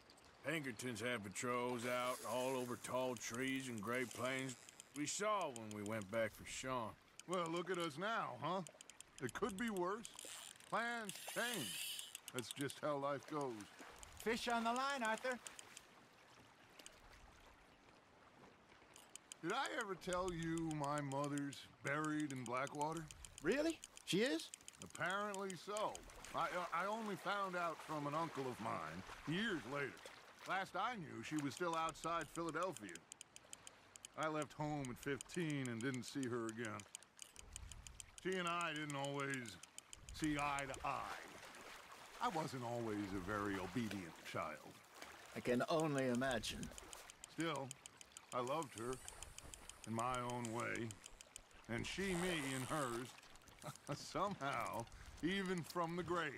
[SPEAKER 5] Pinkertons had patrols out all over tall trees and Great Plains. We saw when we went back for Sean.
[SPEAKER 3] Well, look at us now, huh? It could be worse. Plans change. That's just how life goes.
[SPEAKER 4] Fish on the line, Arthur.
[SPEAKER 3] Did I ever tell you my mother's buried in Blackwater?
[SPEAKER 4] Really? She is?
[SPEAKER 3] Apparently so. I only found out from an uncle of mine years later. Last I knew, she was still outside Philadelphia. I left home at 15 and didn't see her again. She and I didn't always see eye to eye. I wasn't always a very obedient child.
[SPEAKER 4] I can only imagine.
[SPEAKER 3] Still, I loved her in my own way, and she me in hers. Somehow, even from the grave,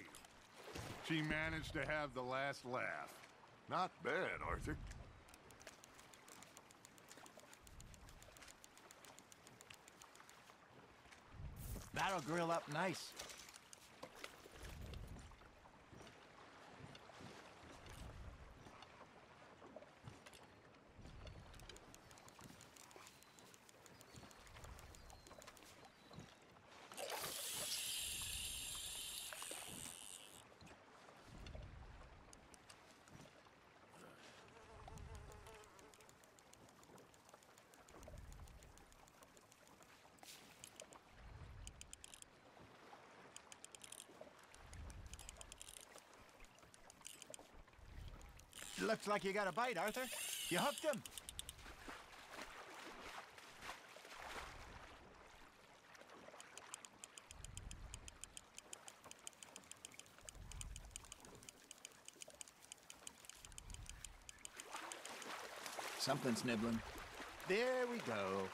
[SPEAKER 3] she managed to have the last laugh. Not bad, Arthur.
[SPEAKER 4] That'll grill up nice. Looks like you got a bite, Arthur. You hooked him. Something's nibbling. There we go.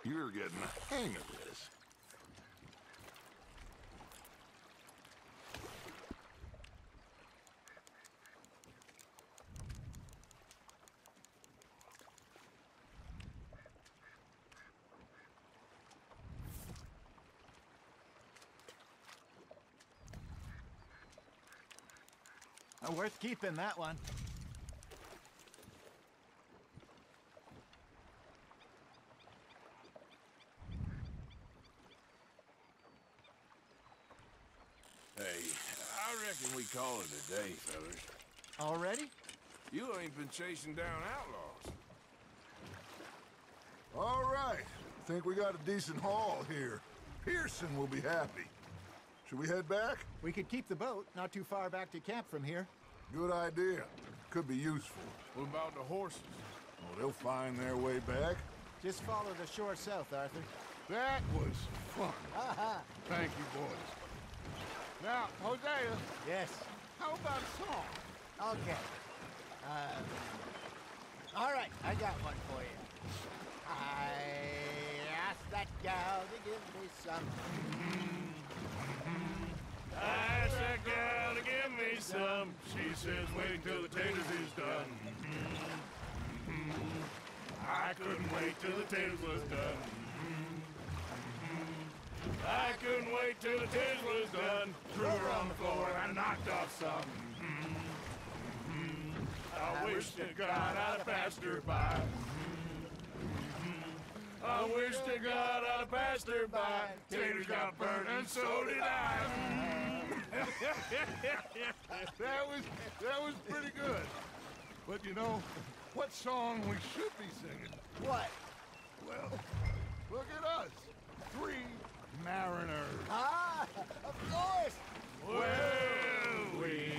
[SPEAKER 3] You're getting the hang of this.
[SPEAKER 4] Worth keeping, that one.
[SPEAKER 5] Hey, I reckon we call it a day, fellas.
[SPEAKER 4] Already?
[SPEAKER 5] You ain't been chasing down outlaws.
[SPEAKER 3] All right. Think we got a decent haul here. Pearson will be happy. Should we head back?
[SPEAKER 4] We could keep the boat not too far back to camp from here.
[SPEAKER 3] Good idea. Could be useful.
[SPEAKER 5] What about the horses?
[SPEAKER 3] Oh, they'll find their way back.
[SPEAKER 4] Just follow the shore south, Arthur.
[SPEAKER 3] That was fun.
[SPEAKER 4] Aha!
[SPEAKER 3] Thank you, boys. Now, Hosea.
[SPEAKER 4] Yes.
[SPEAKER 3] How about a song?
[SPEAKER 4] Okay. All right, I got one for you. I asked that gal to give me some.
[SPEAKER 5] I asked that gal to give me some. She says, wait till the taters is done. I couldn't wait till the taters was done. I couldn't wait till the tiz was done. Threw her on the floor and I knocked off something. I wish to God I'd have passed her by. I wish to God I'd have passed her by. Taters got burned and so did I.
[SPEAKER 3] That was pretty good. But you know, what song we should be singing?
[SPEAKER 4] What?
[SPEAKER 3] Well, look at us. 3 mariners.
[SPEAKER 4] Ah, of course.
[SPEAKER 5] Well, we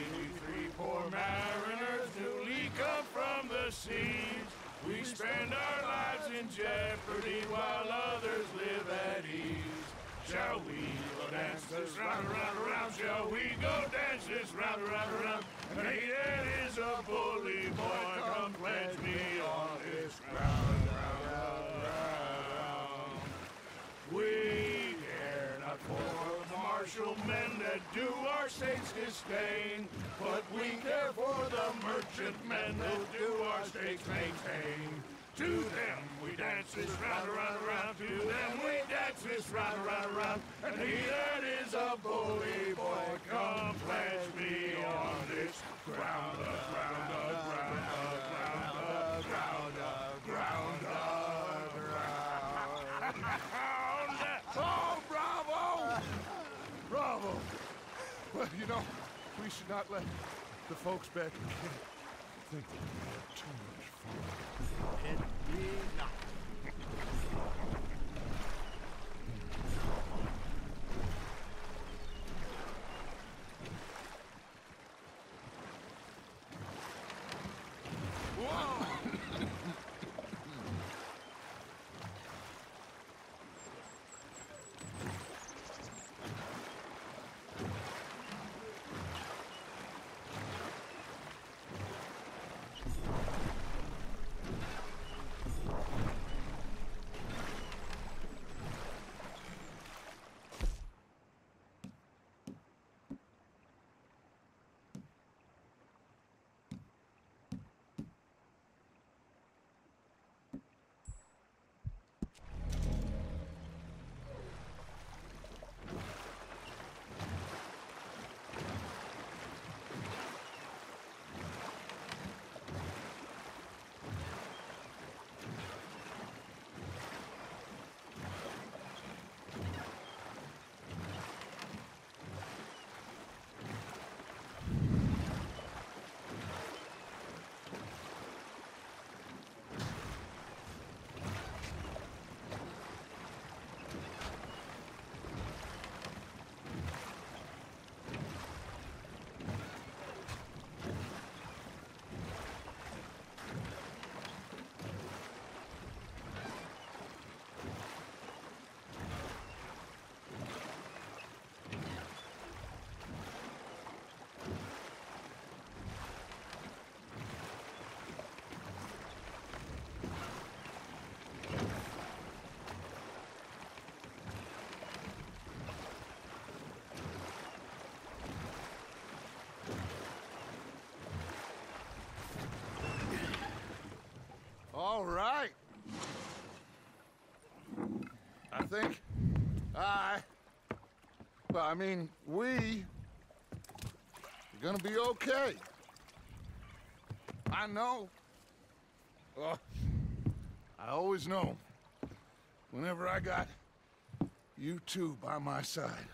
[SPEAKER 5] 3 poor mariners newly come from the seas. We spend our lives in jeopardy while others live at ease. Shall we go dance this round, around, around? Shall we go dance this round, around, around? And he that is a bully boy, come pledge me on this ground, round, round. We care not for the martial men that do our states disdain, but we care for the merchant men who do our states maintain. To them we dance this round, around, around. To them we dance this round, around, around. And he that is a bully boy, come pledge me on this ground, ground, ground, ground, ground, ground, ground.
[SPEAKER 3] Oh, bravo! Bravo! Well, you know, we should not let the folks back in the camp think that we had too much fun.
[SPEAKER 4] It be not.
[SPEAKER 3] All right. I think we are gonna be okay. I know. I always know. Whenever I got you two by my side,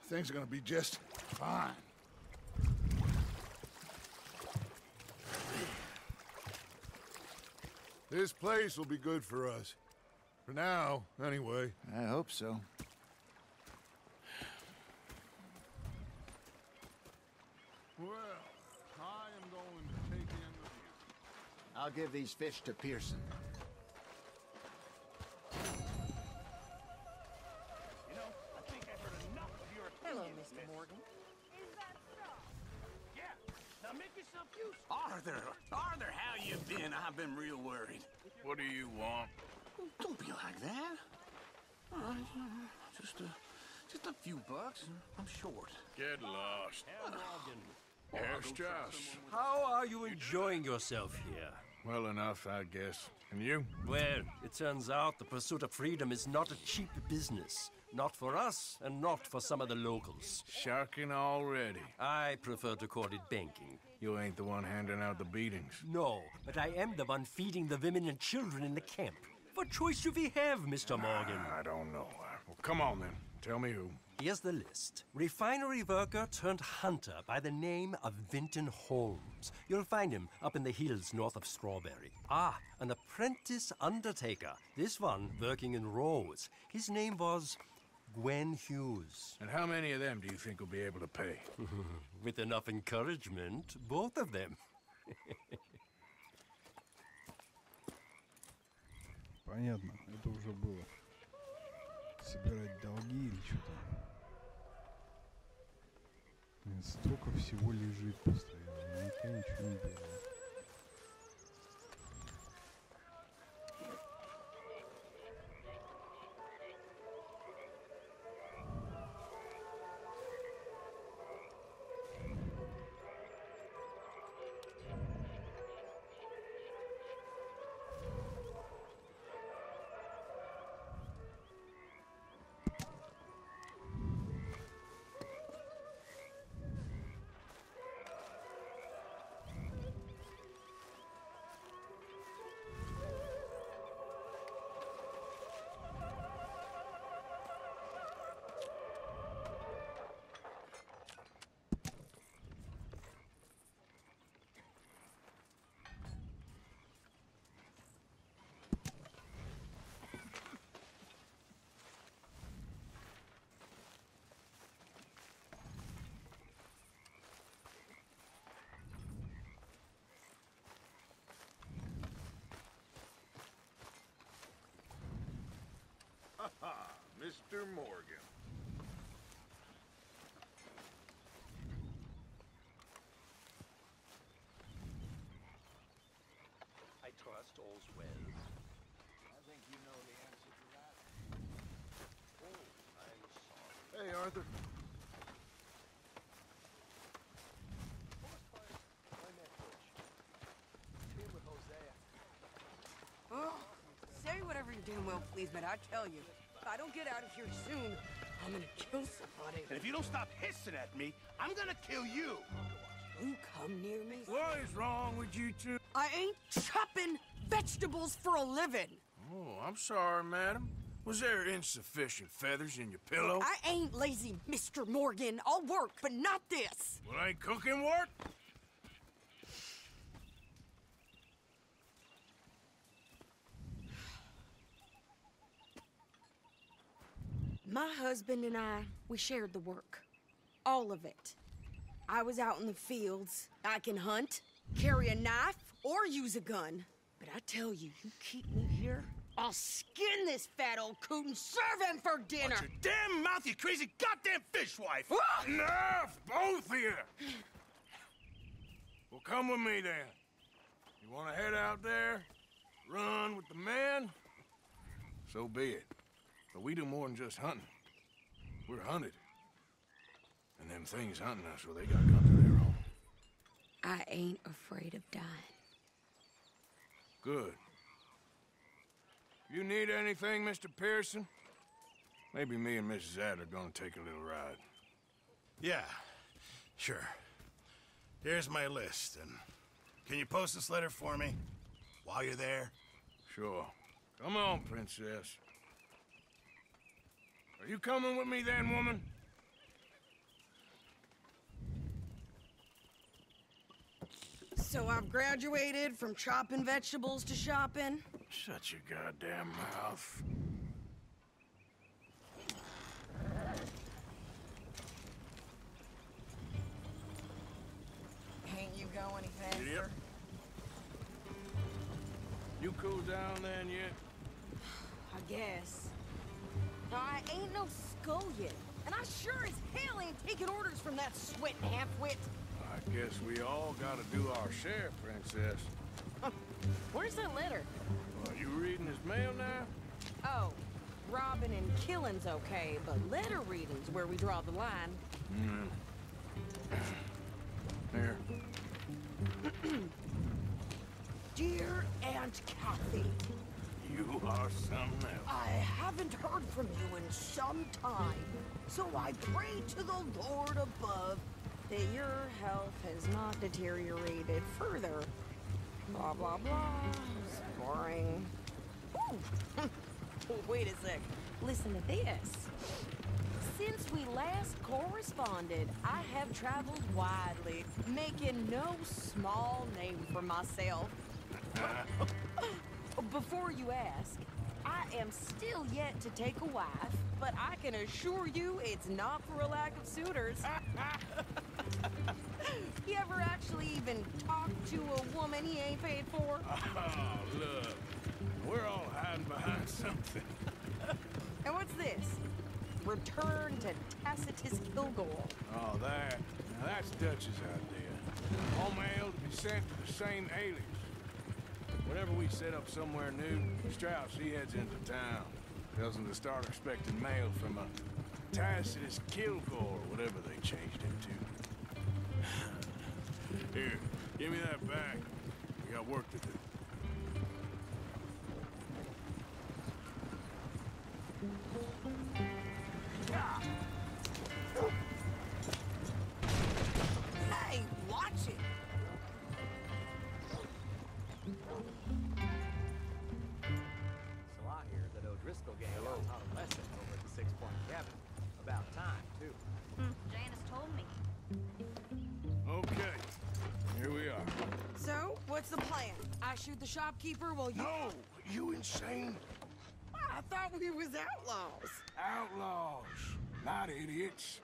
[SPEAKER 3] things are gonna be just fine. This place will be good for us. For now, anyway.
[SPEAKER 4] I hope so.
[SPEAKER 3] Well, I am going to take in the view.
[SPEAKER 4] I'll give these fish to Pearson.
[SPEAKER 5] You know, I think I've heard enough of your
[SPEAKER 8] Hello,
[SPEAKER 5] opinions,
[SPEAKER 8] Mr. Morgan.
[SPEAKER 5] Is that so? Yeah. Now make yourself useful.
[SPEAKER 9] Arthur, how you been? I've been real worried.
[SPEAKER 5] What do you want?
[SPEAKER 9] Don't be like that. All right, just a few bucks. I'm short.
[SPEAKER 5] Get lost. Here's Josh.
[SPEAKER 13] How are you enjoying yourself here?
[SPEAKER 5] Well enough, I guess. And you?
[SPEAKER 13] Well, it turns out the pursuit of freedom is not a cheap business. Not for us, and not for some of the locals.
[SPEAKER 5] Sharking already.
[SPEAKER 13] I prefer to call it banking.
[SPEAKER 5] You ain't the one handing out the beatings.
[SPEAKER 13] No, but I am the one feeding the women and children in the camp. What choice do we have, Mr. Morgan?
[SPEAKER 5] I don't know. Well, come on then. Tell me who.
[SPEAKER 13] Here's the list. Refinery worker turned hunter by the name of Vinton Holmes. You'll find him up in the hills north of Strawberry. Ah, an apprentice undertaker. This one working in Rose. His name was Gwen Hughes.
[SPEAKER 5] And how many of them do you think will be able to pay?
[SPEAKER 13] With enough encouragement, both of them.
[SPEAKER 2] Понятно, это уже было. Собирать долги или что там. Столько всего лежит постоянно, никто ничего не делает.
[SPEAKER 3] Mr. Morgan.
[SPEAKER 13] I trust all's well.
[SPEAKER 3] I think you know the answer to that.
[SPEAKER 13] Oh, I'm sorry.
[SPEAKER 3] Hey, Arthur.
[SPEAKER 8] Oh, say whatever you damn well please, but I tell you, if I don't get out of here soon, I'm gonna kill somebody.
[SPEAKER 9] And if you don't stop hissing at me, I'm gonna kill you.
[SPEAKER 8] You come near me.
[SPEAKER 5] What is wrong with you two?
[SPEAKER 8] I ain't chopping vegetables for a living.
[SPEAKER 5] Oh, I'm sorry, madam. Was there insufficient feathers in your pillow?
[SPEAKER 8] I ain't lazy, Mr. Morgan. I'll work, but not this.
[SPEAKER 5] Well, ain't cooking work?
[SPEAKER 8] My husband and I, we shared the work. All of it. I was out in the fields. I can hunt, carry a knife, or use a gun. But I tell you, you keep me here, I'll skin this fat old coot and serve him for dinner.
[SPEAKER 9] Watch your damn mouth, you crazy goddamn fishwife!
[SPEAKER 5] Enough, both of you! Well, come with me then. You want to head out there, run with the men? So be it. But we do more than just hunting. We're hunted. And them things hunting us, well, they got guns of their own.
[SPEAKER 8] I ain't afraid of dying.
[SPEAKER 5] Good. You need anything, Mr. Pearson? Maybe me and Mrs. Ad are gonna take a little ride.
[SPEAKER 9] Yeah, sure. Here's my list, and can you post this letter for me while you're there?
[SPEAKER 5] Sure. Come on, princess. Are you coming with me then, woman?
[SPEAKER 8] So I've graduated from chopping vegetables to shopping.
[SPEAKER 5] Shut your goddamn mouth.
[SPEAKER 8] Can't you go any faster?
[SPEAKER 5] Yep. You cool down then yet?
[SPEAKER 8] I guess. Now, I ain't no scullion, and I sure as hell ain't taking orders from that sweating half-wit.
[SPEAKER 5] I guess we all gotta do our share, princess.
[SPEAKER 8] Where's that letter?
[SPEAKER 5] Are you reading his mail now?
[SPEAKER 8] Oh, robbing and killing's okay, but letter reading's where we draw the line.
[SPEAKER 5] Here.
[SPEAKER 8] Dear Aunt Kathy.
[SPEAKER 5] You are something else.
[SPEAKER 8] I haven't heard from you in some time, so I pray to the Lord above that your health has not deteriorated further. Blah, blah, blah. It's boring. Ooh. Wait a sec. Listen to this. Since we last corresponded, I have traveled widely, making no small name for myself. Before you ask, I am still yet to take a wife, but I can assure you it's not for a lack of suitors. You ever actually even talked to a woman he ain't paid for?
[SPEAKER 5] Oh, look. We're all hiding behind something.
[SPEAKER 8] And what's this? Return to Tacitus Kilgore.
[SPEAKER 5] Oh, that. Now that's Dutch's idea. All mail to be sent to the same alias. Whenever we set up somewhere new, Strauss, he heads into town. Tells them to start expecting mail from a Tacitus Kilgore, whatever they changed it to. Here, give me that back. We got work to do.
[SPEAKER 8] Hey, watch it!
[SPEAKER 14] So I hear that O'Driscoll gang taught a lesson over at the 6-Point Cabin. About time, too.
[SPEAKER 15] Janice told me.
[SPEAKER 5] Okay, here we are.
[SPEAKER 8] So, what's the plan? I shoot the shopkeeper while you...
[SPEAKER 5] No! You insane?
[SPEAKER 8] I thought we was outlaws.
[SPEAKER 5] Outlaws, not idiots.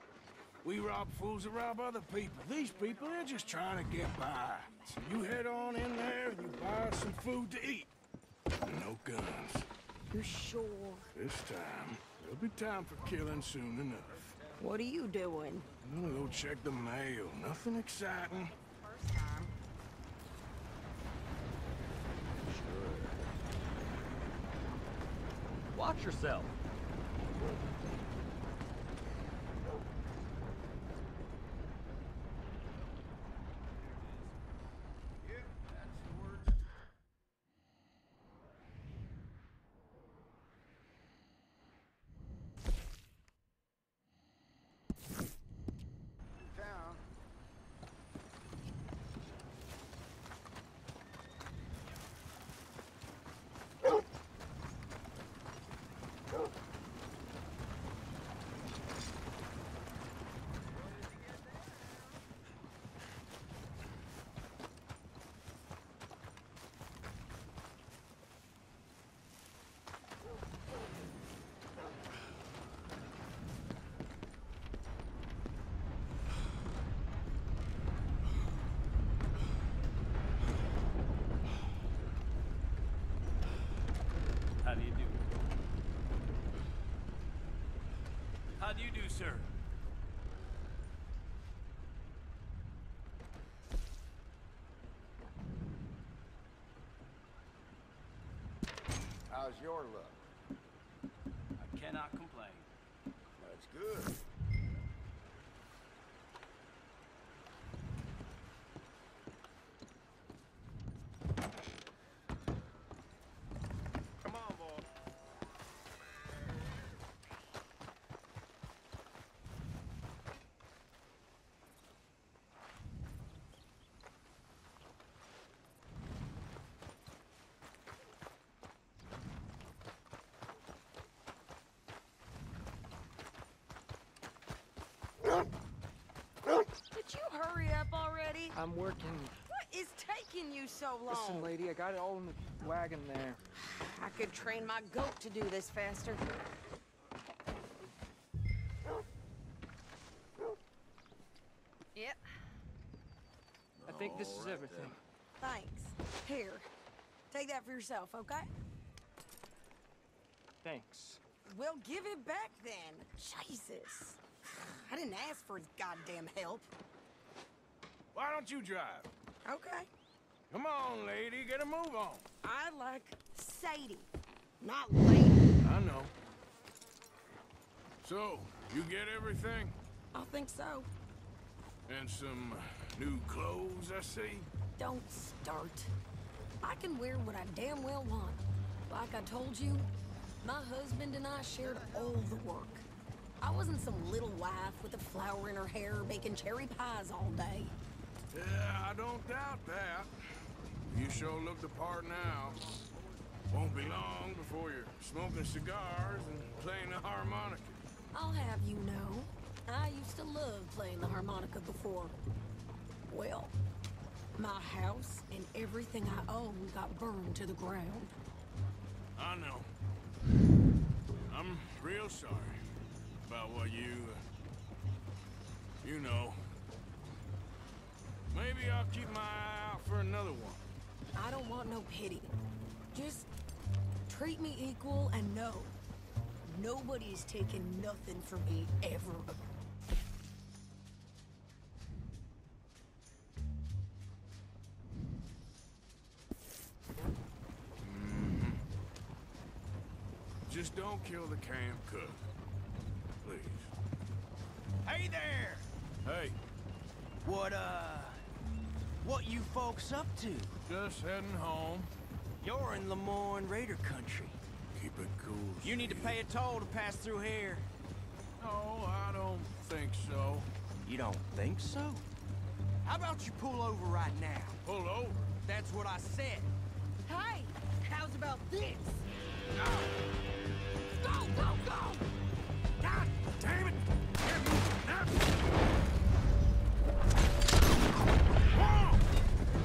[SPEAKER 5] We rob fools that rob other people. These people, they're just trying to get by. So you head on in there and you buy us some food to eat. No guns.
[SPEAKER 8] You sure?
[SPEAKER 5] This time, there'll be time for killing soon enough.
[SPEAKER 8] What are you doing?
[SPEAKER 5] I'm gonna go check the mail. Nothing exciting.
[SPEAKER 14] First time. Watch yourself.
[SPEAKER 3] Town.
[SPEAKER 13] How do you do? How do you do, sir?
[SPEAKER 3] How's your luck?
[SPEAKER 13] I cannot complain.
[SPEAKER 3] That's good. Come on, boy.
[SPEAKER 8] Did you hurry up already?
[SPEAKER 10] I'm working.
[SPEAKER 8] What is taking you so long?
[SPEAKER 10] Listen, lady, I got it all in the wagon there.
[SPEAKER 8] I could train my goat to do this faster. Yep.
[SPEAKER 10] I think this is everything.
[SPEAKER 8] Thanks. Here. Take that for yourself, okay?
[SPEAKER 10] Thanks.
[SPEAKER 8] Well, give it back then. Jesus. I didn't ask for his goddamn help.
[SPEAKER 5] Why don't you drive?
[SPEAKER 8] Okay.
[SPEAKER 5] Come on, lady, get a move on.
[SPEAKER 8] I like Sadie, not lady.
[SPEAKER 5] I know. So, you get everything?
[SPEAKER 8] I think so.
[SPEAKER 5] And some new clothes, I see?
[SPEAKER 8] Don't start. I can wear what I damn well want. Like I told you, my husband and I shared all the work. I wasn't some little wife with a flower in her hair baking cherry pies all day.
[SPEAKER 5] Yeah, I don't doubt that. You sure look the part now. Won't be long before you're smoking cigars and playing the harmonica.
[SPEAKER 8] I'll have you know, I used to love playing the harmonica before. Well, my house and everything I own got burned to the ground.
[SPEAKER 5] I know. I'm real sorry about what you know. Maybe I'll keep my eye out for another one.
[SPEAKER 8] I don't want no pity. Just treat me equal and know nobody's taken nothing from me ever.
[SPEAKER 5] Just don't kill the camp cook. Please.
[SPEAKER 11] Hey there!
[SPEAKER 5] Hey.
[SPEAKER 11] What you folks up to?
[SPEAKER 5] Just heading home.
[SPEAKER 11] You're in Lemoyne Raider country.
[SPEAKER 5] Keep it cool.
[SPEAKER 11] You need to pay a toll to pass through here.
[SPEAKER 5] No, I don't think so.
[SPEAKER 11] You don't think so? How about you pull over right now?
[SPEAKER 5] Pull over?
[SPEAKER 11] That's what I said.
[SPEAKER 8] Hey, how's about this?
[SPEAKER 11] Go! Go, go, go! God damn it!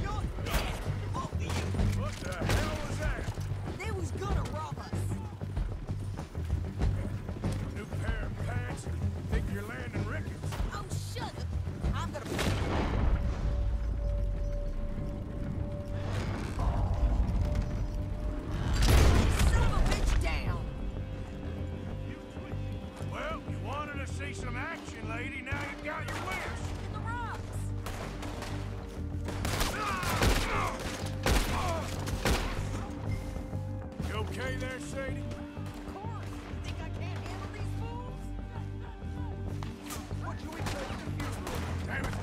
[SPEAKER 11] You're dead! Both of you!
[SPEAKER 5] What the hell was that?
[SPEAKER 8] They was gonna rob us.
[SPEAKER 5] New pair of pants? Think you're landing rickets?
[SPEAKER 8] Oh, shut up. I'm gonna... Son of a bitch down!
[SPEAKER 5] Well, you wanted to see some action, lady. Now you've got your wish.
[SPEAKER 8] In the rocks!
[SPEAKER 5] You okay there, Sadie?
[SPEAKER 8] Of course. You think I can't handle these fools?
[SPEAKER 11] What can we do in the funeral?
[SPEAKER 5] Damn it.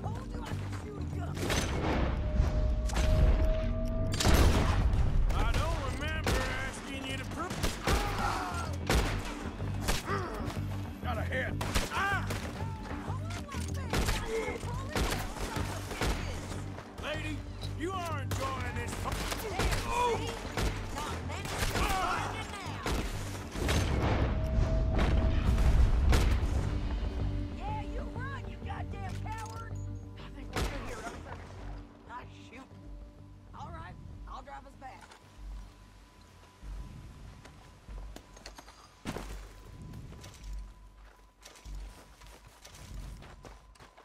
[SPEAKER 8] Told you I could shoot a gun.
[SPEAKER 5] I don't remember asking you to prove. Got a hit. Ah! Lady, you are enjoying this. Oh!
[SPEAKER 8] Yeah, you run, you goddamn coward! I think we're good here, officer. Nice shoot. All right, I'll drive us back.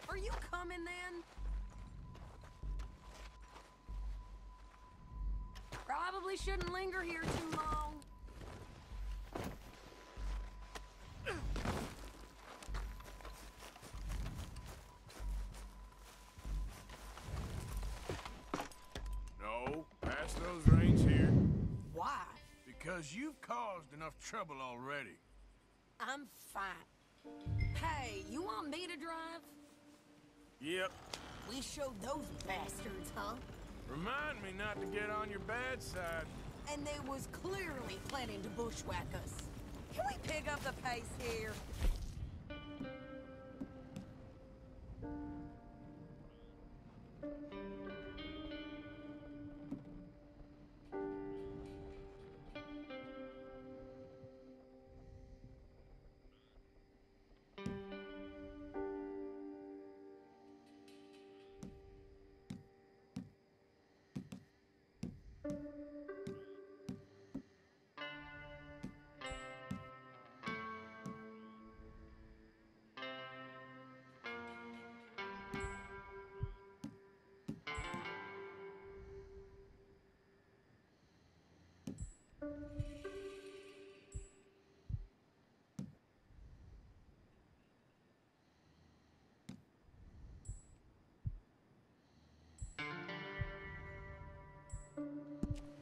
[SPEAKER 8] Are you coming then? Probably shouldn't linger here too long.
[SPEAKER 5] No, pass those reins here.
[SPEAKER 8] Why?
[SPEAKER 5] Because you've caused enough trouble already.
[SPEAKER 8] I'm fine. Hey, you want me to drive?
[SPEAKER 5] Yep.
[SPEAKER 8] We showed those bastards, huh?
[SPEAKER 5] Remind me not to get on your bad side.
[SPEAKER 8] And they was clearly planning to bushwhack us. Can we pick up the pace here?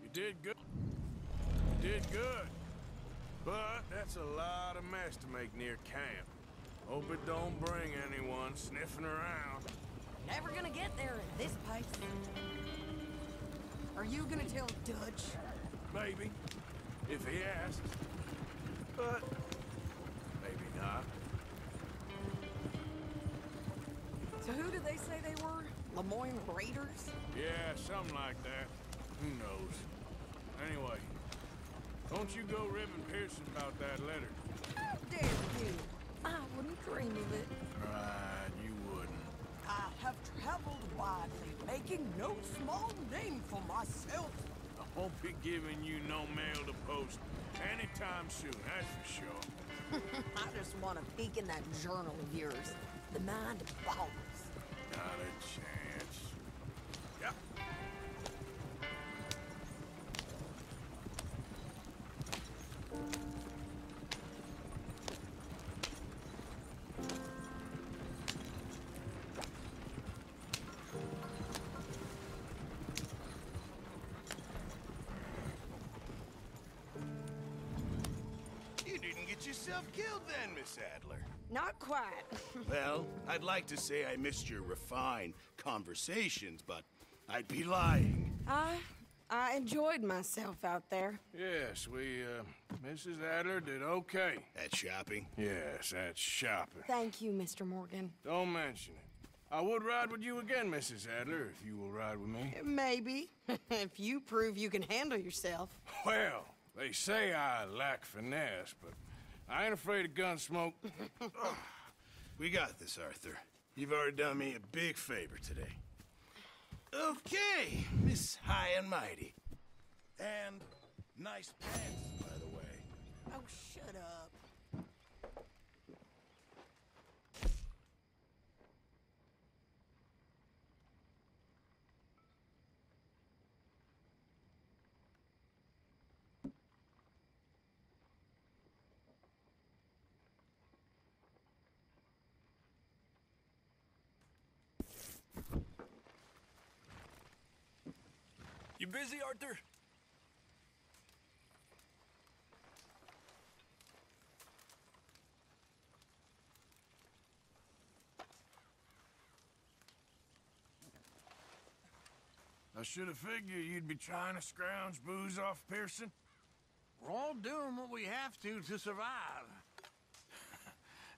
[SPEAKER 5] You did good. You did good. But that's a lot of mess to make near camp. Hope it don't bring anyone sniffing around.
[SPEAKER 8] Never gonna get there at this pace. Are you gonna tell Dutch?
[SPEAKER 5] Maybe, if he asks. But maybe not.
[SPEAKER 8] So who did they say they were? Lemoyne Raiders?
[SPEAKER 5] Yeah, something like that. Who knows? Anyway, don't you go ribbing Pearson about that letter.
[SPEAKER 8] How dare you? I wouldn't dream of it.
[SPEAKER 5] Right, you wouldn't.
[SPEAKER 16] I have traveled widely, making no small name for myself.
[SPEAKER 5] I won't be giving you no mail to post anytime soon, that's for sure.
[SPEAKER 8] I just want to peek in that journal of yours. The Mind of Balls.
[SPEAKER 5] Not a chance. Yep.
[SPEAKER 9] You didn't get yourself killed then, Miss Adler.
[SPEAKER 8] Not quite.
[SPEAKER 9] Well, I'd like to say I missed your refined conversations, but I'd be lying.
[SPEAKER 8] I enjoyed myself out there.
[SPEAKER 5] Yes, Mrs. Adler did okay.
[SPEAKER 9] At shopping?
[SPEAKER 5] Yes, at shopping.
[SPEAKER 8] Thank you, Mr. Morgan.
[SPEAKER 5] Don't mention it. I would ride with you again, Mrs. Adler, if you will ride with me.
[SPEAKER 8] Maybe. If you prove you can handle yourself.
[SPEAKER 5] Well, they say I lack finesse, but I ain't afraid of gun smoke.
[SPEAKER 9] We got this, Arthur. You've already done me a big favor today. Okay, Miss High and Mighty. And nice pants, by the way.
[SPEAKER 16] Oh, shut up.
[SPEAKER 17] You busy, Arthur?
[SPEAKER 5] I should have figured you'd be trying to scrounge booze off Pearson.
[SPEAKER 18] We're all doing what we have to survive.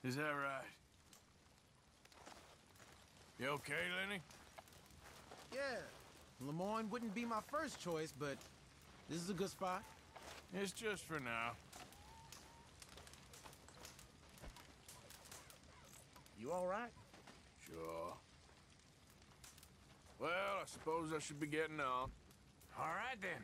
[SPEAKER 5] Is that right? You okay, Lenny?
[SPEAKER 10] Yeah. Lemoyne wouldn't be my first choice, but this is a good spot.
[SPEAKER 5] It's just for now.
[SPEAKER 10] You all right?
[SPEAKER 5] Sure. Well, I suppose I should be getting on.
[SPEAKER 18] All right, then.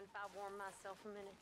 [SPEAKER 17] mind if I warm myself a minute?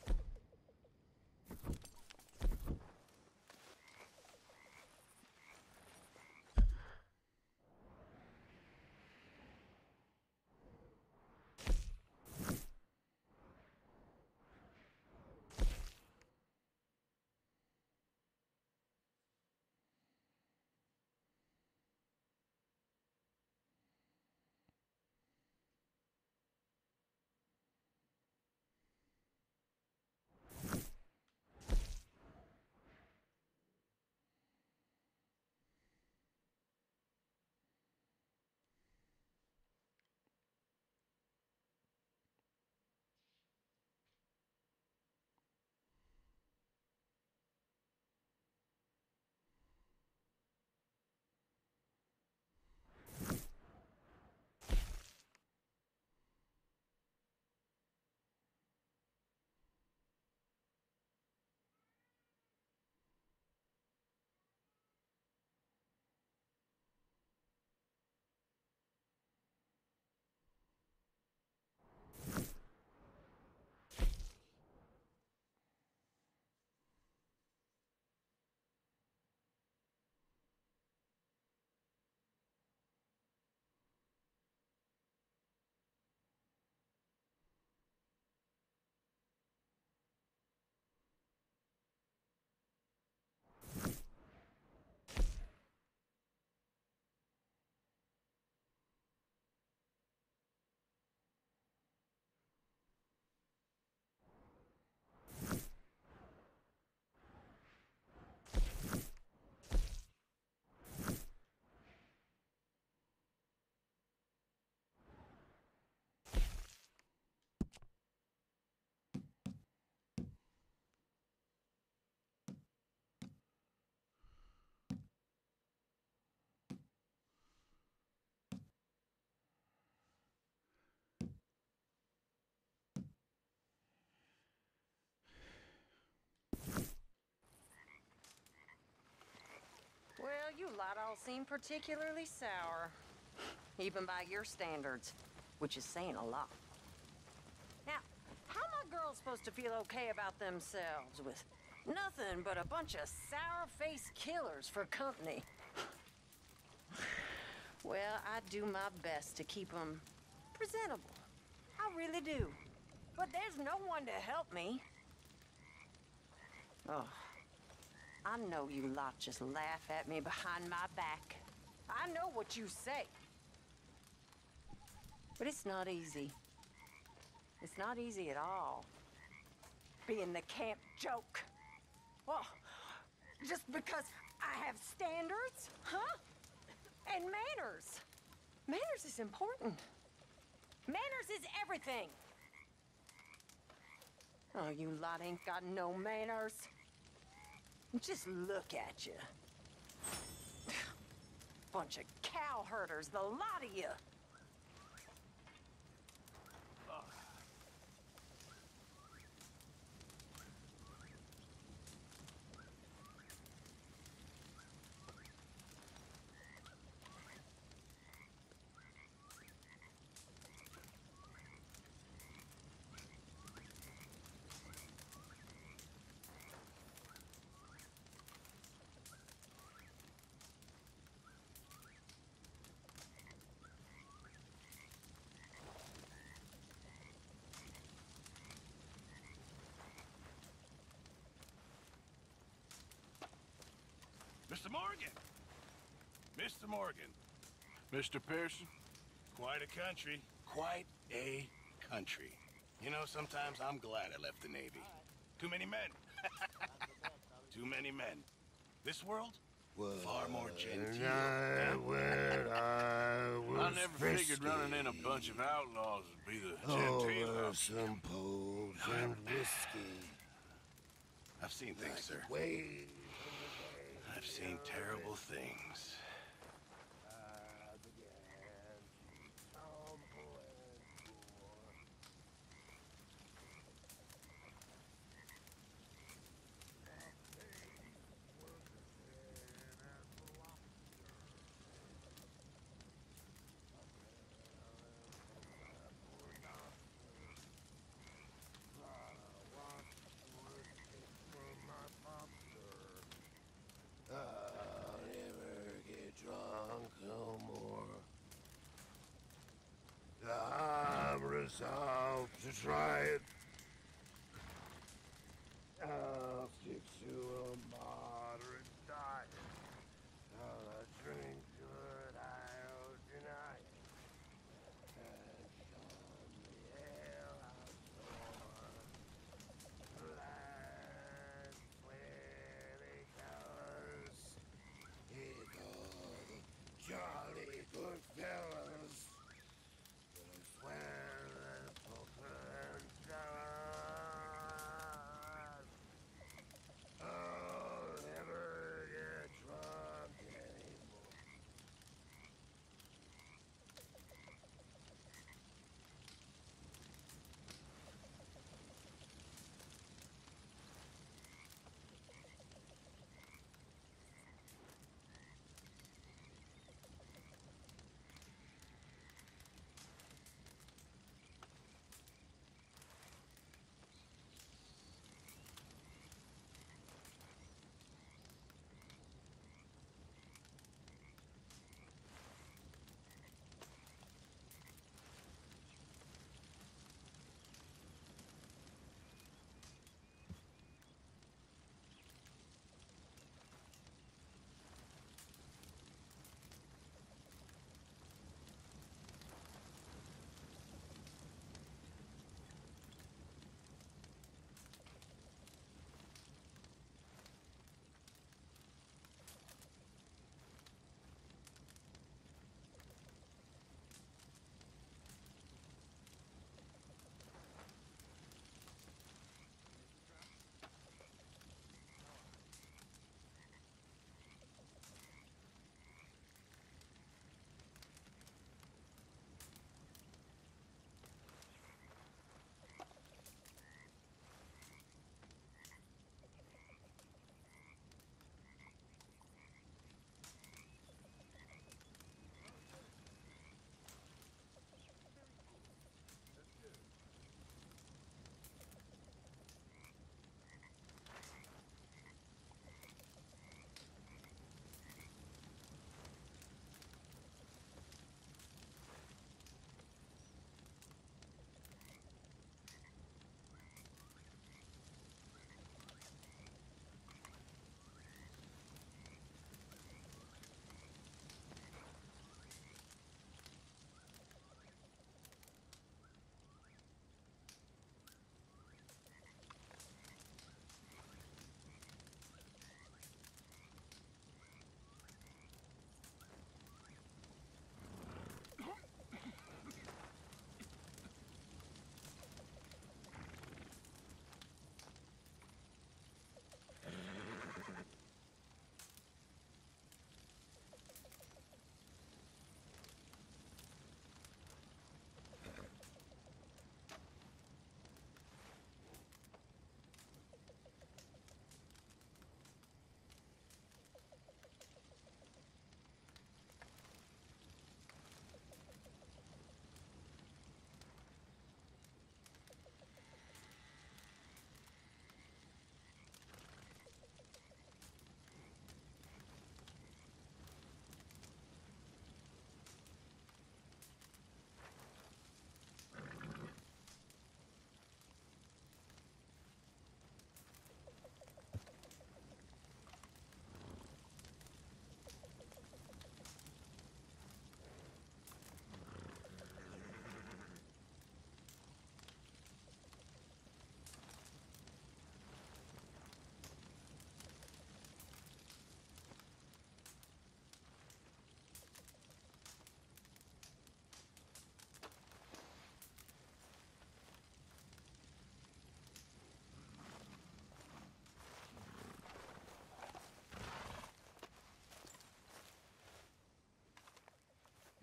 [SPEAKER 17] Well, you lot all seem particularly sour. Even by your standards, which is saying a lot. Now, how are my girls supposed to feel okay about themselves with nothing but a bunch of sour-faced killers for company? Well, I do my best to keep them presentable. I really do. But there's no one to help me. Oh, I know you lot just laugh at me behind my back. I know what you say. But it's not easy. It's not easy at all. Being the camp joke. Well, just because I have standards, huh? And manners. Manners is important. Manners is everything. Oh, you lot ain't got no manners. Just look at you. Bunch of cow herders, the lot of you.
[SPEAKER 9] Mr. Morgan! Mr. Morgan. Mr. Pearson? Quite a country. Quite a country. You know, sometimes I'm glad I left the Navy. Too many men. Too many men. This world? Far more genteel.
[SPEAKER 5] I never figured running in a bunch of outlaws would be the genteel option.
[SPEAKER 9] Some poles and whiskey. I've seen things, sir. I've seen terrible things.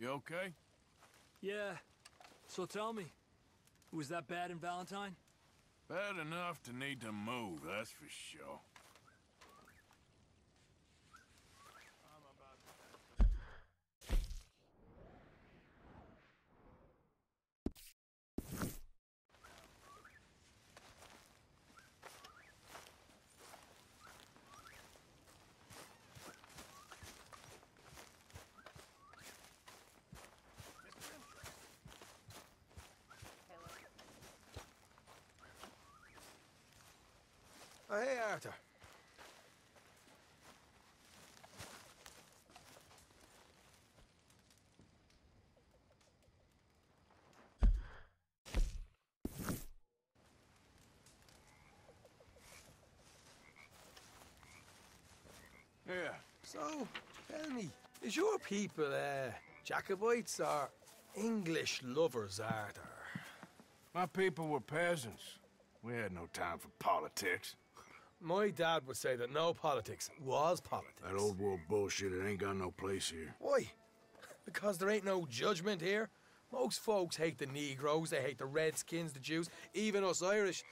[SPEAKER 5] You okay?
[SPEAKER 19] Yeah. So tell me, was that bad in Valentine?
[SPEAKER 5] Bad enough to need to move, that's for sure.
[SPEAKER 20] Oh, hey, Arthur.
[SPEAKER 5] Yeah.
[SPEAKER 20] So, tell me, is your people, Jacobites or English lovers, Arthur?
[SPEAKER 5] My people were peasants. We had no time for politics.
[SPEAKER 20] My dad would say that no politics was politics.
[SPEAKER 5] That old world bullshit, it ain't got no place here.
[SPEAKER 20] Why? Because there ain't no judgment here. Most folks hate the Negroes, they hate the Redskins, the Jews, even us Irish.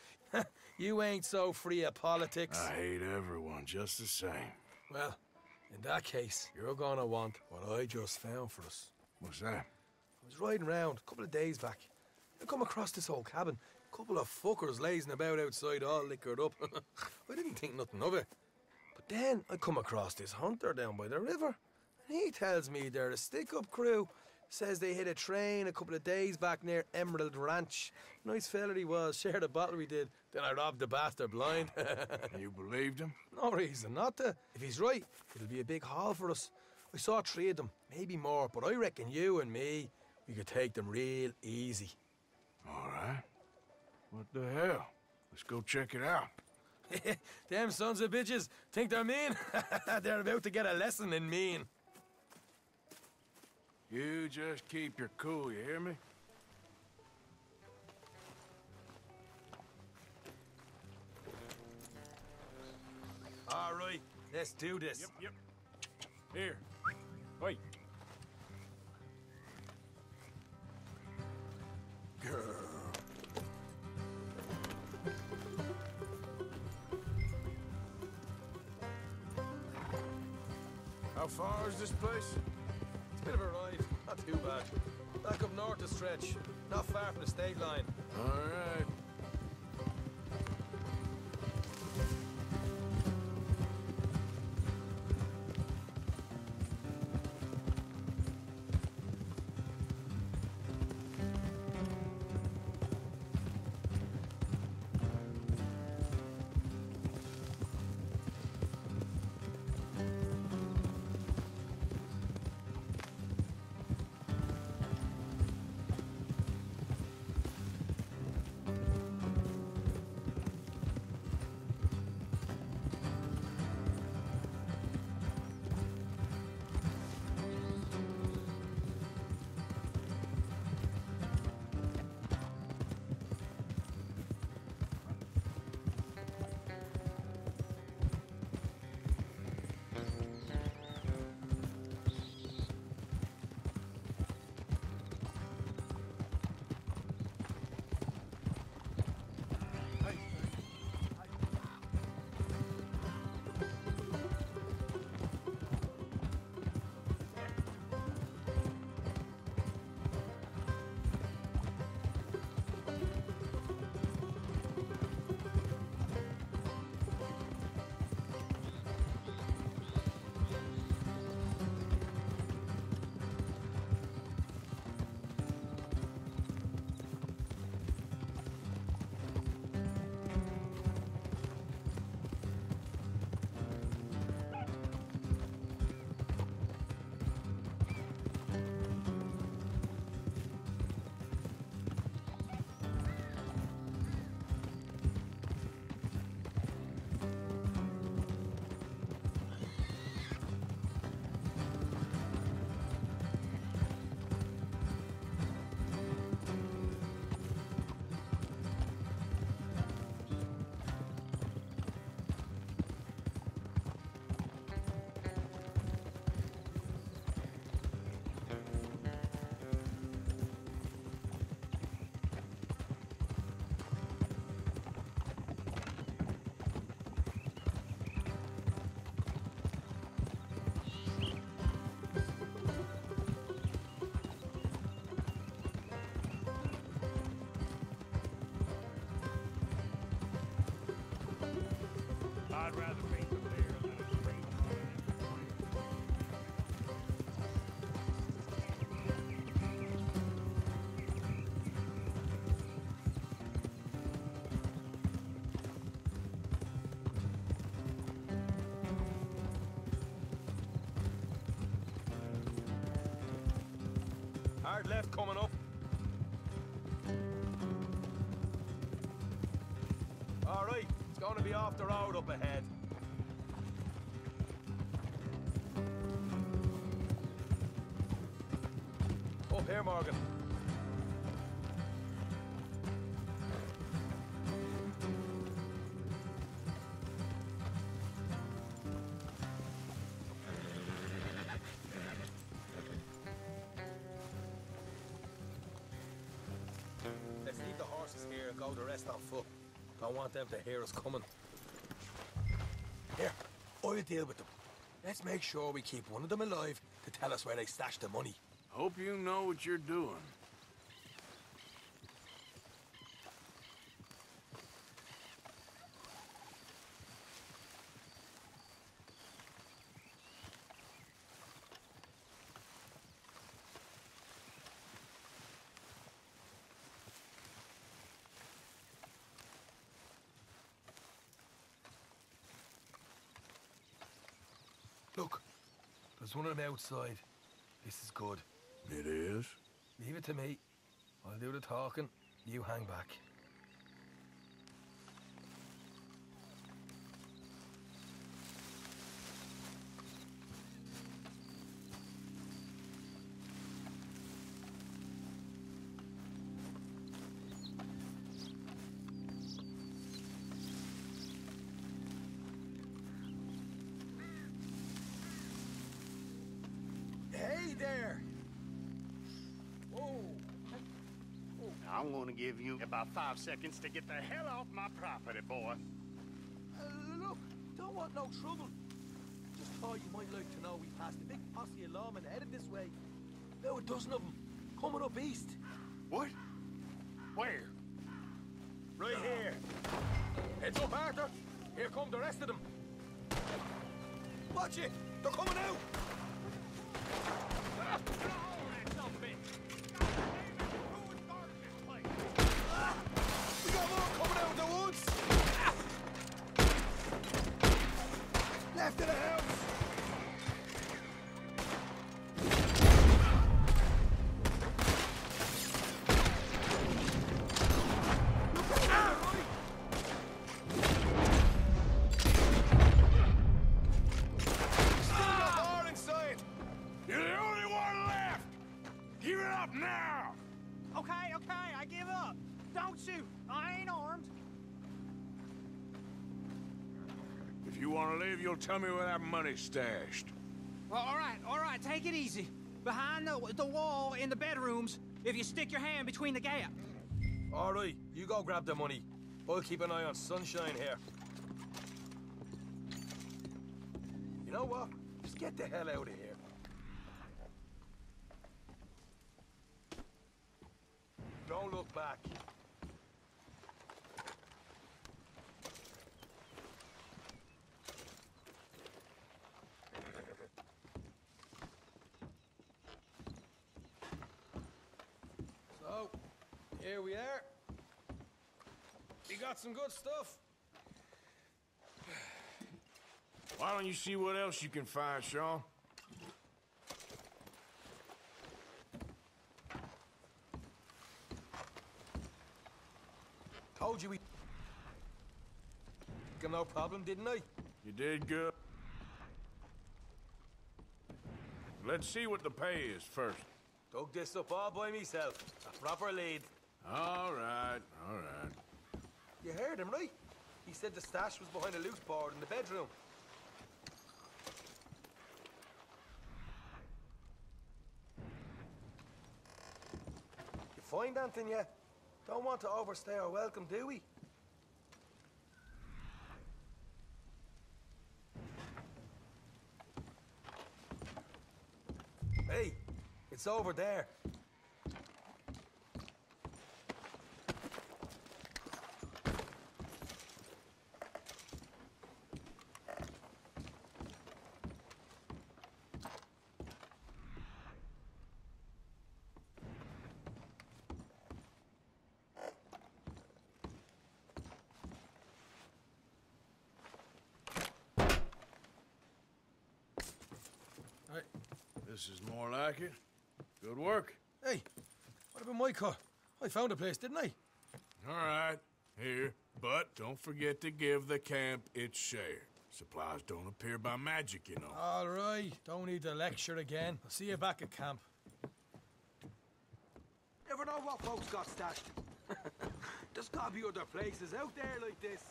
[SPEAKER 20] You ain't so free of politics.
[SPEAKER 5] I hate everyone just the same.
[SPEAKER 20] Well, in that case, you're gonna want what I just found for us.
[SPEAKER 5] What's that?
[SPEAKER 20] I was riding around a couple of days back. I come across this old cabin. A couple of fuckers lazing about outside all liquored up. I didn't think nothing of it. But then I come across this hunter down by the river. And he tells me they're a stick-up crew. Says they hit a train a couple of days back near Emerald Ranch. Nice fella he was, shared a bottle we did. Then I robbed the bastard blind.
[SPEAKER 5] You believed him?
[SPEAKER 20] No reason not to. If he's right, it'll be a big haul for us. I saw 3 of them, maybe more, but I reckon you and me, we could take them real easy.
[SPEAKER 5] All right. What the hell? Let's go check it out.
[SPEAKER 20] Them sons of bitches think they're mean. They're about to get a lesson in mean.
[SPEAKER 5] You just keep your cool, you hear me?
[SPEAKER 20] All right, let's do this.
[SPEAKER 5] Yep. Here. Wait.
[SPEAKER 20] Girl.
[SPEAKER 5] How far is this place?
[SPEAKER 20] It's a bit of a ride, not too bad. Back up north a stretch, not far from the state line.
[SPEAKER 5] All right.
[SPEAKER 20] hard left coming up. All right, it's going to be off the road up ahead. Up here, Morgan. Let's leave the horses here and go the rest on foot. Don't want them to hear us coming. Here, I'll deal with them. Let's make sure we keep one of them alive to tell us where they stashed the money.
[SPEAKER 5] Hope you know what you're doing.
[SPEAKER 20] Look, there's one of them outside. This is good.
[SPEAKER 5] It is?
[SPEAKER 20] Leave it to me. I'll do the talking. You hang back. Hey there! Whoa!
[SPEAKER 9] I'm gonna give you about 5 seconds to get the hell off my property, boy.
[SPEAKER 20] Look, don't want no trouble. Just thought you might like to know we passed a big posse of lawmen headed this way. About a dozen of them, coming up east.
[SPEAKER 9] What? Where?
[SPEAKER 20] Right here. Heads up, Arthur. Here come the rest of them. Watch it! They're coming out! We got more coming out of the woods! Left of the house!
[SPEAKER 5] You're the only one left! Give it up now!
[SPEAKER 10] Okay, I give up. Don't shoot. I ain't armed.
[SPEAKER 5] If you want to leave, you'll tell me where that money's stashed.
[SPEAKER 10] Well, all right, take it easy. Behind the wall in the bedrooms, if you stick your hand between the gap.
[SPEAKER 20] All right, you go grab the money. I'll keep an eye on Sunshine here. You know what? Just get the hell out of here. Don't look back. So, here we are. We got some good stuff.
[SPEAKER 5] Why don't you see what else you can find, Sean?
[SPEAKER 20] Told you we... Got no problem, didn't I?
[SPEAKER 5] You did good. Let's see what the pay is first.
[SPEAKER 20] Dug this up all by myself. A proper lead.
[SPEAKER 5] All right.
[SPEAKER 20] You heard him, right? He said the stash was behind a loose board in the bedroom. You find anything yet? Don't want to overstay our welcome, do we? Hey, it's over there.
[SPEAKER 5] This is more like it. Good work.
[SPEAKER 20] Hey, what about my car? I found a place, didn't I?
[SPEAKER 5] All right, here. But don't forget to give the camp its share. Supplies don't appear by magic, you know.
[SPEAKER 20] All right, don't need to lecture again. I'll see you back at camp.
[SPEAKER 21] Never know what folks got stashed. There's gotta be other places out there like this.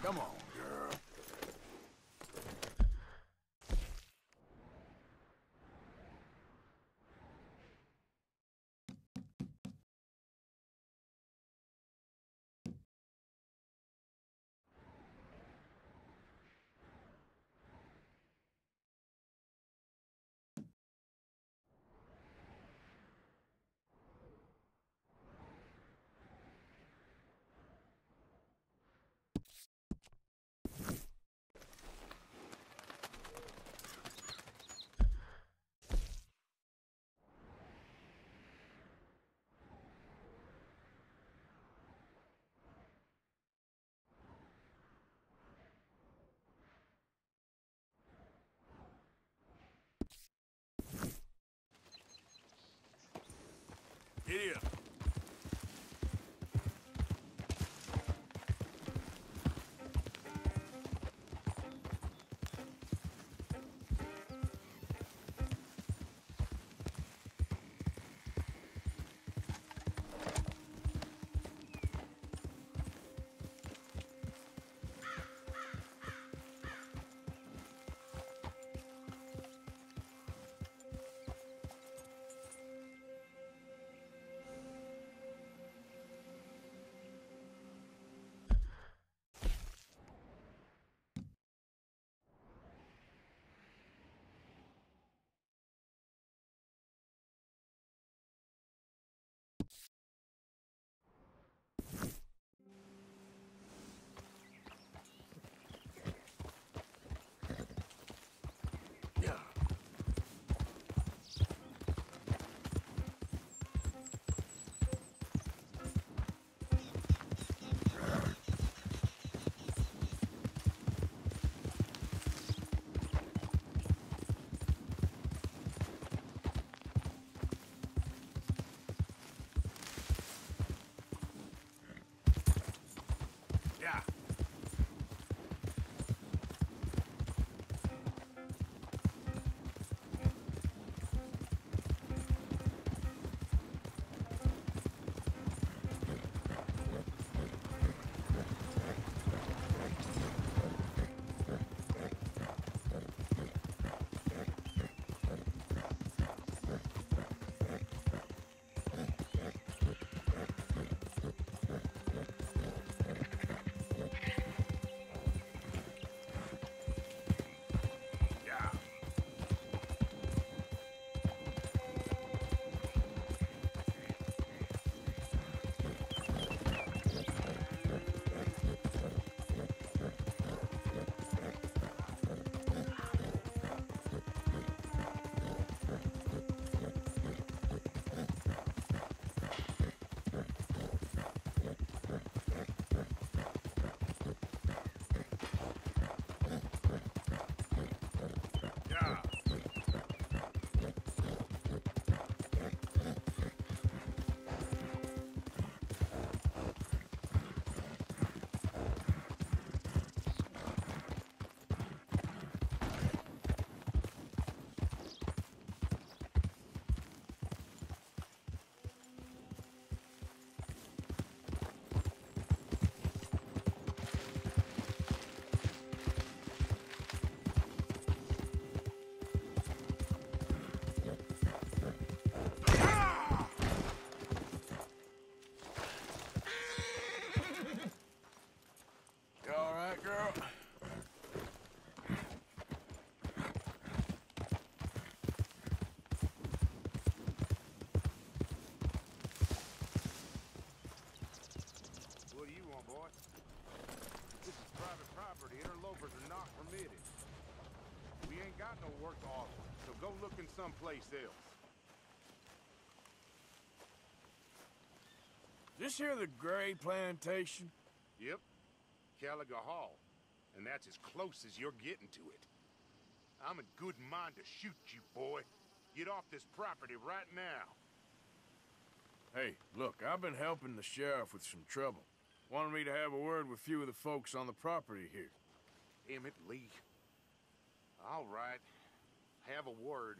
[SPEAKER 5] Come on, girl. Giddy up.
[SPEAKER 3] This is private property. Interlopers are not permitted. We ain't got no work to offer, so go looking someplace else.
[SPEAKER 5] This here the Gray Plantation?
[SPEAKER 3] Yep. Caliga Hall. And that's as close as you're getting to it. I'm in good mind to shoot you, boy. Get off this property right now.
[SPEAKER 5] Hey, look, I've been helping the sheriff with some trouble. Wanted me to have a word with a few of the folks on the property here.
[SPEAKER 3] Emmett Lee. All right. Have a word.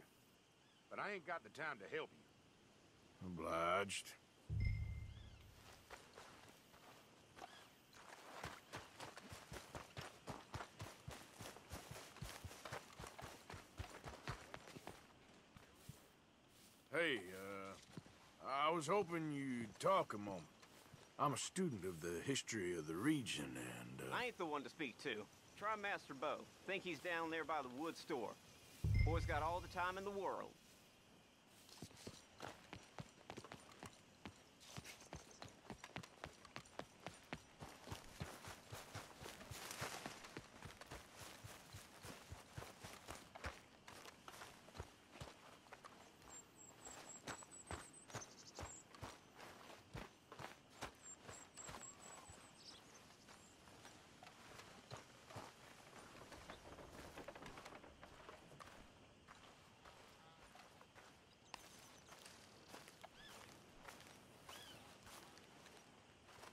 [SPEAKER 3] But I ain't got the time to help you.
[SPEAKER 5] Obliged. Hey, I was hoping you'd talk a moment. I'm a student of the history of the region, and,
[SPEAKER 14] I ain't the one to speak to. Try Master Bo. Think he's down there by the wood store. Boy's got all the time in the world.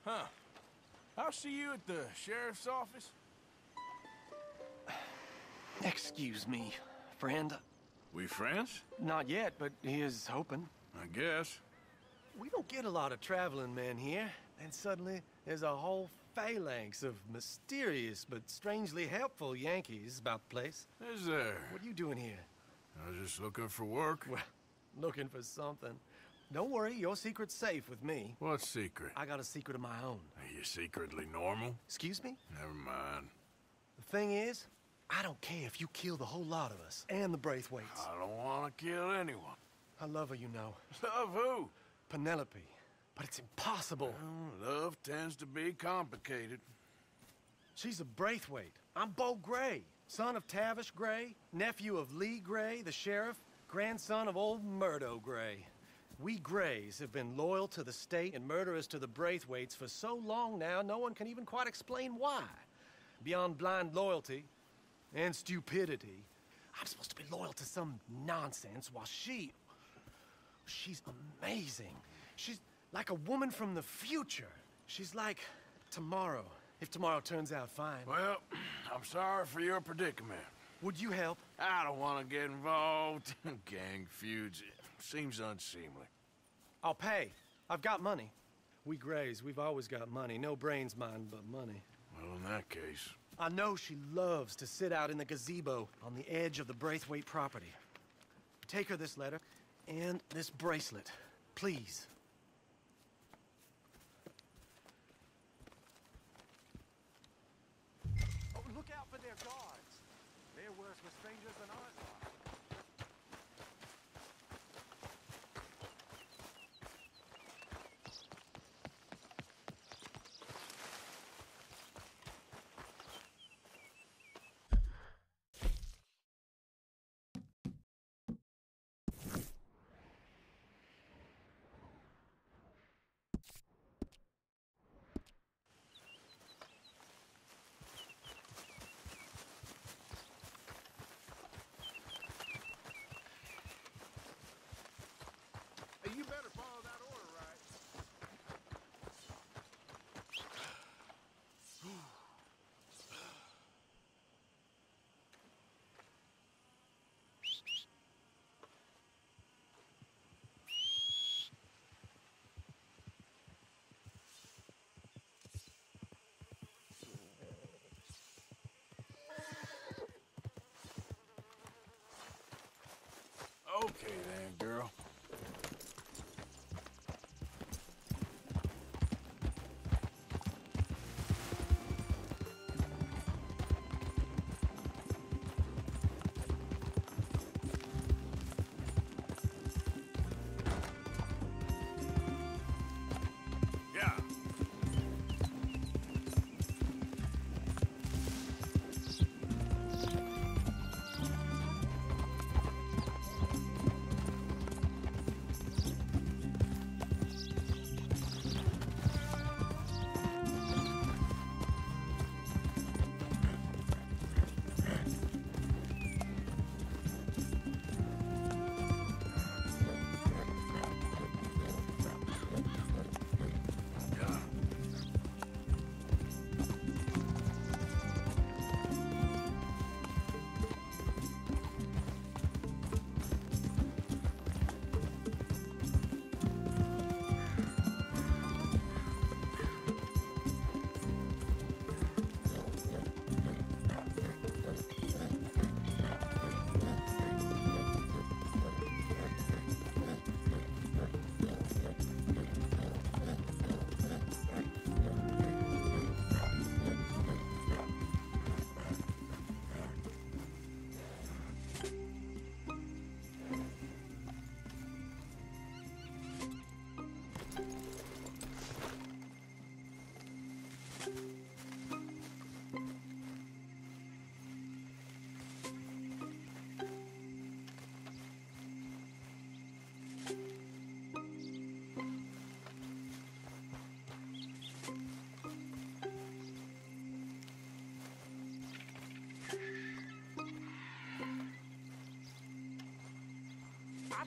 [SPEAKER 5] Huh. I'll see you at the sheriff's office.
[SPEAKER 11] Excuse me, friend.
[SPEAKER 5] We friends?
[SPEAKER 11] Not yet, but he is hoping.
[SPEAKER 5] I guess.
[SPEAKER 11] We don't get a lot of traveling men here, and suddenly there's a whole phalanx of mysterious but strangely helpful Yankees about the place.
[SPEAKER 5] Is there?
[SPEAKER 11] What are you doing here?
[SPEAKER 5] I was just looking for work.
[SPEAKER 11] Well, looking for something. Don't worry, your secret's safe with me.
[SPEAKER 5] What secret?
[SPEAKER 11] I got a secret of my own.
[SPEAKER 5] Are you secretly normal?
[SPEAKER 11] Excuse me?
[SPEAKER 5] Never mind.
[SPEAKER 11] The thing is, I don't care if you kill the whole lot of us, and the Braithwaites.
[SPEAKER 5] I don't want to kill anyone.
[SPEAKER 11] I love her, you know.
[SPEAKER 5] Love who?
[SPEAKER 11] Penelope. But it's impossible.
[SPEAKER 5] Well, love tends to be complicated.
[SPEAKER 11] She's a Braithwaite. I'm Bo Gray, son of Tavish Gray, nephew of Lee Gray, the sheriff, grandson of old Murdo Gray. We Grays have been loyal to the state and murderous to the Braithwaites for so long now, no one can even quite explain why. Beyond blind loyalty and stupidity, I'm supposed to be loyal to some nonsense while she's amazing. She's like a woman from the future. She's like tomorrow, if tomorrow turns out fine.
[SPEAKER 5] Well, I'm sorry for your predicament.
[SPEAKER 11] Would you help?
[SPEAKER 5] I don't want to get involved in gang feuds. Seems unseemly.
[SPEAKER 11] I'll pay. I've got money. We Grays, we've always got money. No brains, mind, but money.
[SPEAKER 5] Well, in that case...
[SPEAKER 11] I know she loves to sit out in the gazebo on the edge of the Braithwaite property. Take her this letter and this bracelet, please. Oh, look out for their guards. They're worse for strangers than ours are.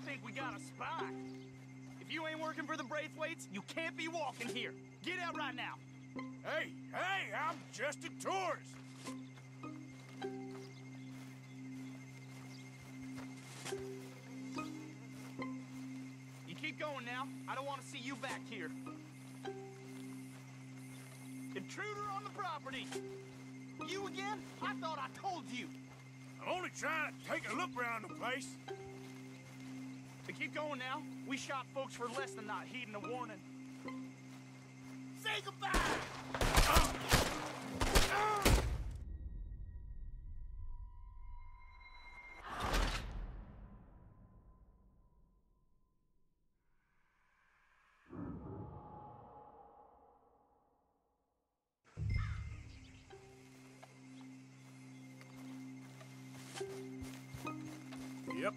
[SPEAKER 7] think we got a spy. If you ain't working for the Braithwaites, you can't be walking here. Get out right now.
[SPEAKER 5] Hey, I'm just a tourist.
[SPEAKER 7] You keep going now. I don't want to see you back here. Intruder on the property. You again? I thought I told you.
[SPEAKER 5] I'm only trying to take a look around the place.
[SPEAKER 7] But keep going now. We shot folks for less than not heeding a warning. Say goodbye!
[SPEAKER 5] Yep.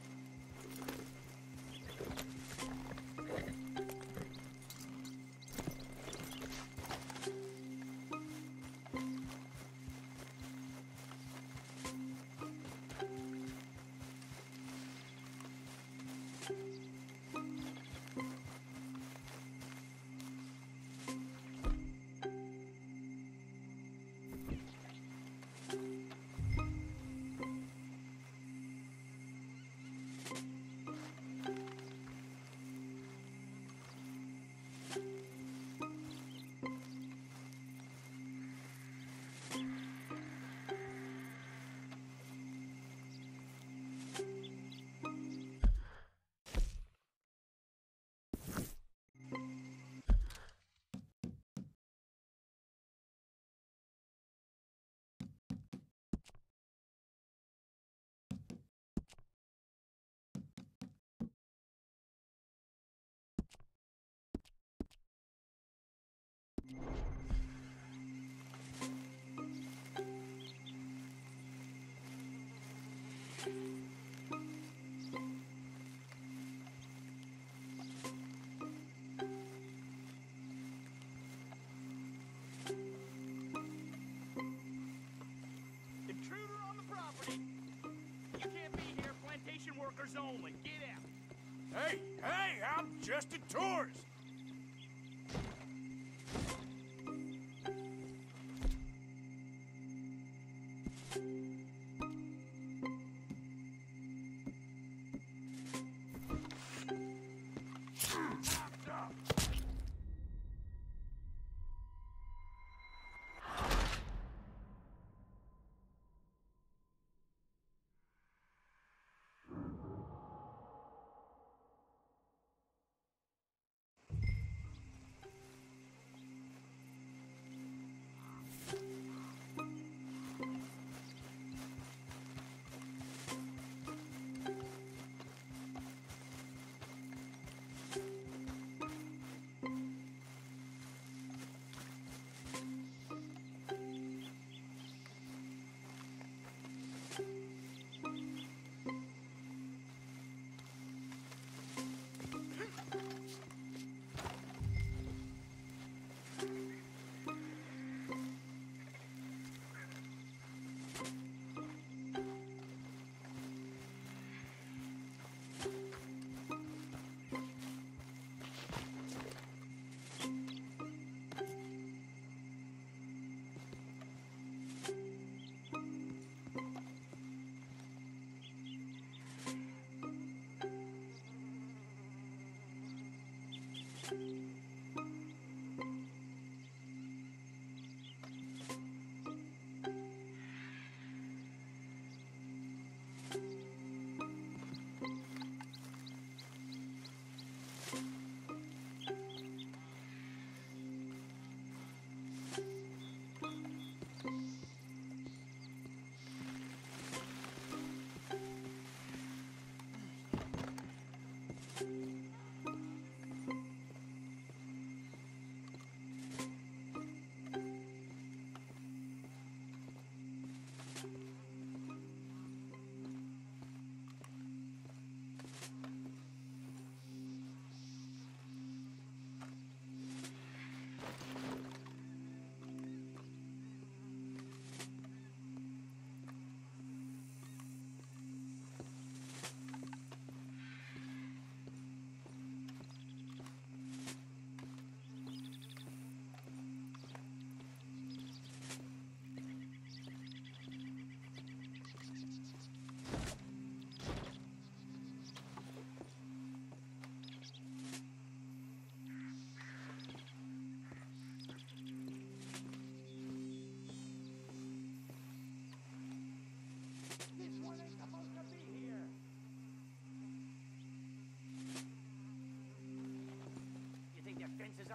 [SPEAKER 7] Intruder on the property. You can't be here. Plantation workers only. Get out.
[SPEAKER 5] Hey, I'm just a tourist.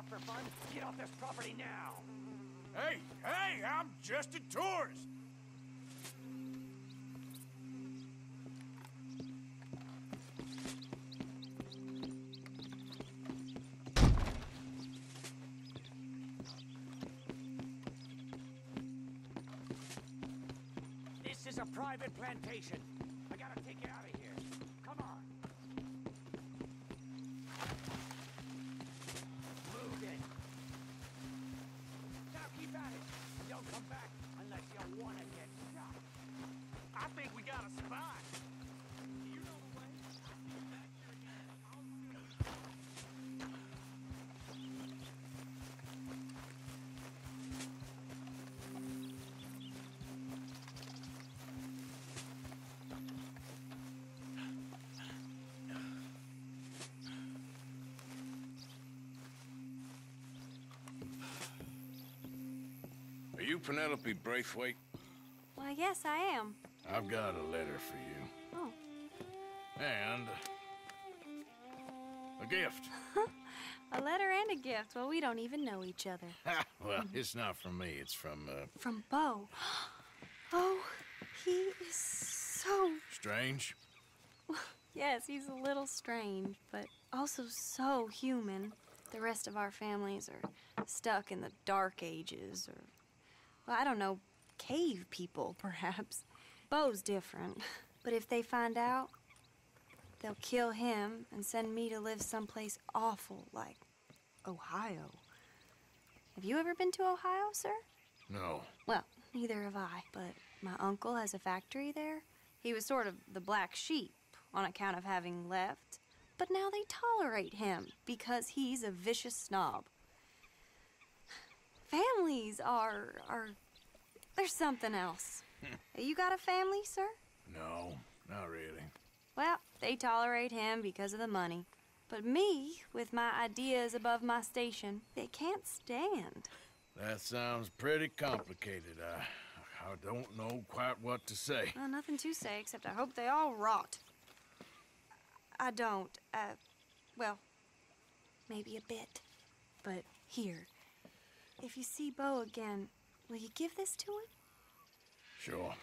[SPEAKER 21] up for fun? Get off this property now!
[SPEAKER 5] Hey, hey, I'm just a tourist.
[SPEAKER 21] This is a private plantation. I gotta take you out of here. Come on. Move it. Now keep at it. And don't come back unless you want to get shot.
[SPEAKER 7] I think we got a spot. You know the way.
[SPEAKER 9] Are you Penelope Braithwaite?
[SPEAKER 15] Why, yes, I am.
[SPEAKER 9] I've got a letter for you.
[SPEAKER 15] Oh.
[SPEAKER 9] And a gift.
[SPEAKER 15] A letter and a gift. Well, we don't even know each other.
[SPEAKER 9] Well, it's not from me. It's from,
[SPEAKER 15] From Bo. Oh, he is so...
[SPEAKER 9] Strange?
[SPEAKER 15] Yes, he's a little strange, but also so human. The rest of our families are stuck in the dark ages, or, well, I don't know, cave people, perhaps. Bo's different, but if they find out, they'll kill him and send me to live someplace awful like Ohio. Have you ever been to Ohio, sir?
[SPEAKER 9] No.
[SPEAKER 15] Well, neither have I, but my uncle has a factory there. He was sort of the black sheep on account of having left, but now they tolerate him because he's a vicious snob. Families are there's something else. You got a family, sir?
[SPEAKER 9] No, not really.
[SPEAKER 15] Well, they tolerate him because of the money. But me, with my ideas above my station, they can't stand.
[SPEAKER 9] That sounds pretty complicated. I don't know quite what to say.
[SPEAKER 15] Well, nothing to say, except I hope they all rot. I don't, well, maybe a bit. But here, if you see Bo again, will you give this to him?
[SPEAKER 9] Sure.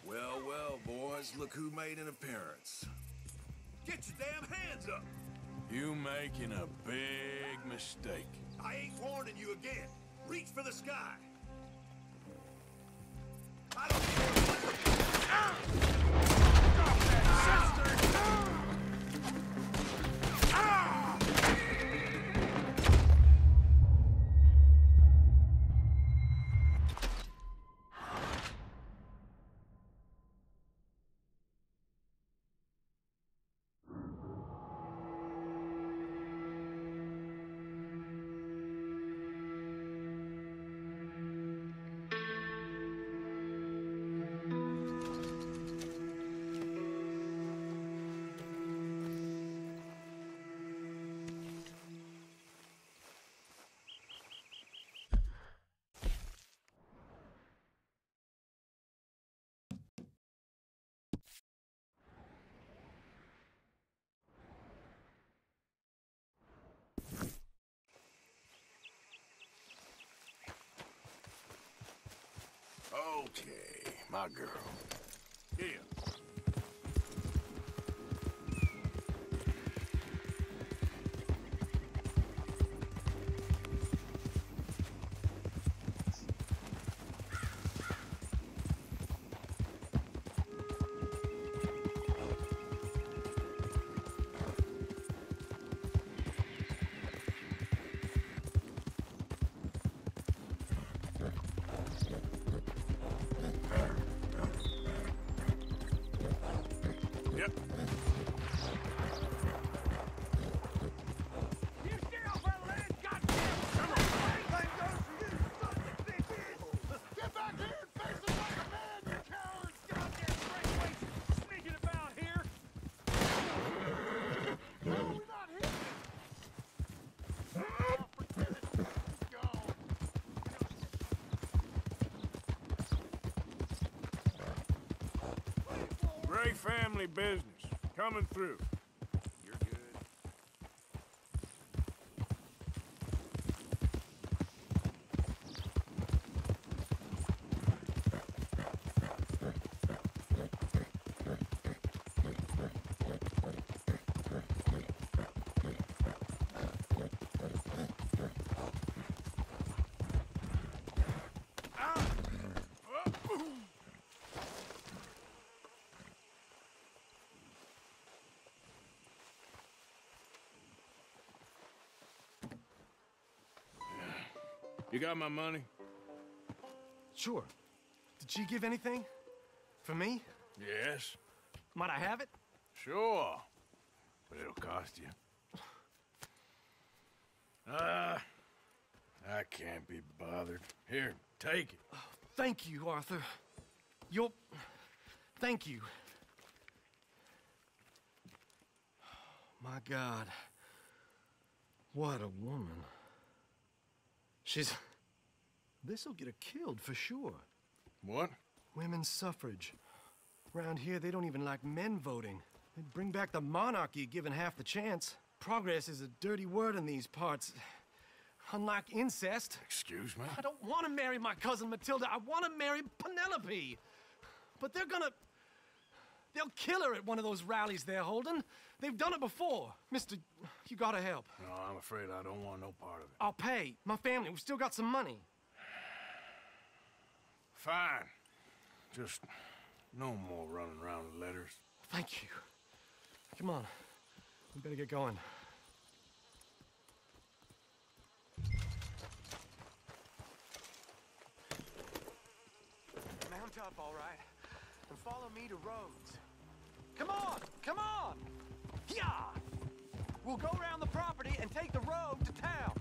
[SPEAKER 9] Well, well, boys, look who made an appearance. Get your damn hands up! You making a big mistake. I ain't warning you again. Reach for the sky. I don't care what... Ah! Stop that, sister! Ah! Okay, my girl. Here. Great family business. Coming through. You're good. You got my money?
[SPEAKER 20] Sure. Did she give anything? For me?
[SPEAKER 9] Yes.
[SPEAKER 20] Might I have it?
[SPEAKER 9] Sure. But it'll cost you. I can't be bothered. Here, take it.
[SPEAKER 20] Oh, thank you, Arthur. Thank you. My God. What a woman. This'll get her killed for sure.
[SPEAKER 9] What?
[SPEAKER 20] Women's suffrage. Around here, they don't even like men voting. They'd bring back the monarchy given half the chance. Progress is a dirty word in these parts. Unlike incest.
[SPEAKER 9] Excuse me?
[SPEAKER 20] I don't want to marry my cousin Matilda. I want to marry Penelope. But they'll kill her at one of those rallies they're holding. They've done it before. Mister, you gotta help.
[SPEAKER 9] No, I'm afraid I don't want no part of it.
[SPEAKER 20] I'll pay. My family, we've still got some money.
[SPEAKER 9] Fine. Just no more running around with letters.
[SPEAKER 20] Thank you. Come on. We better get going. Mount up, all right, and follow me to Rhodes. Come on! Come on! Yeah! We'll go around the property and take the road to town.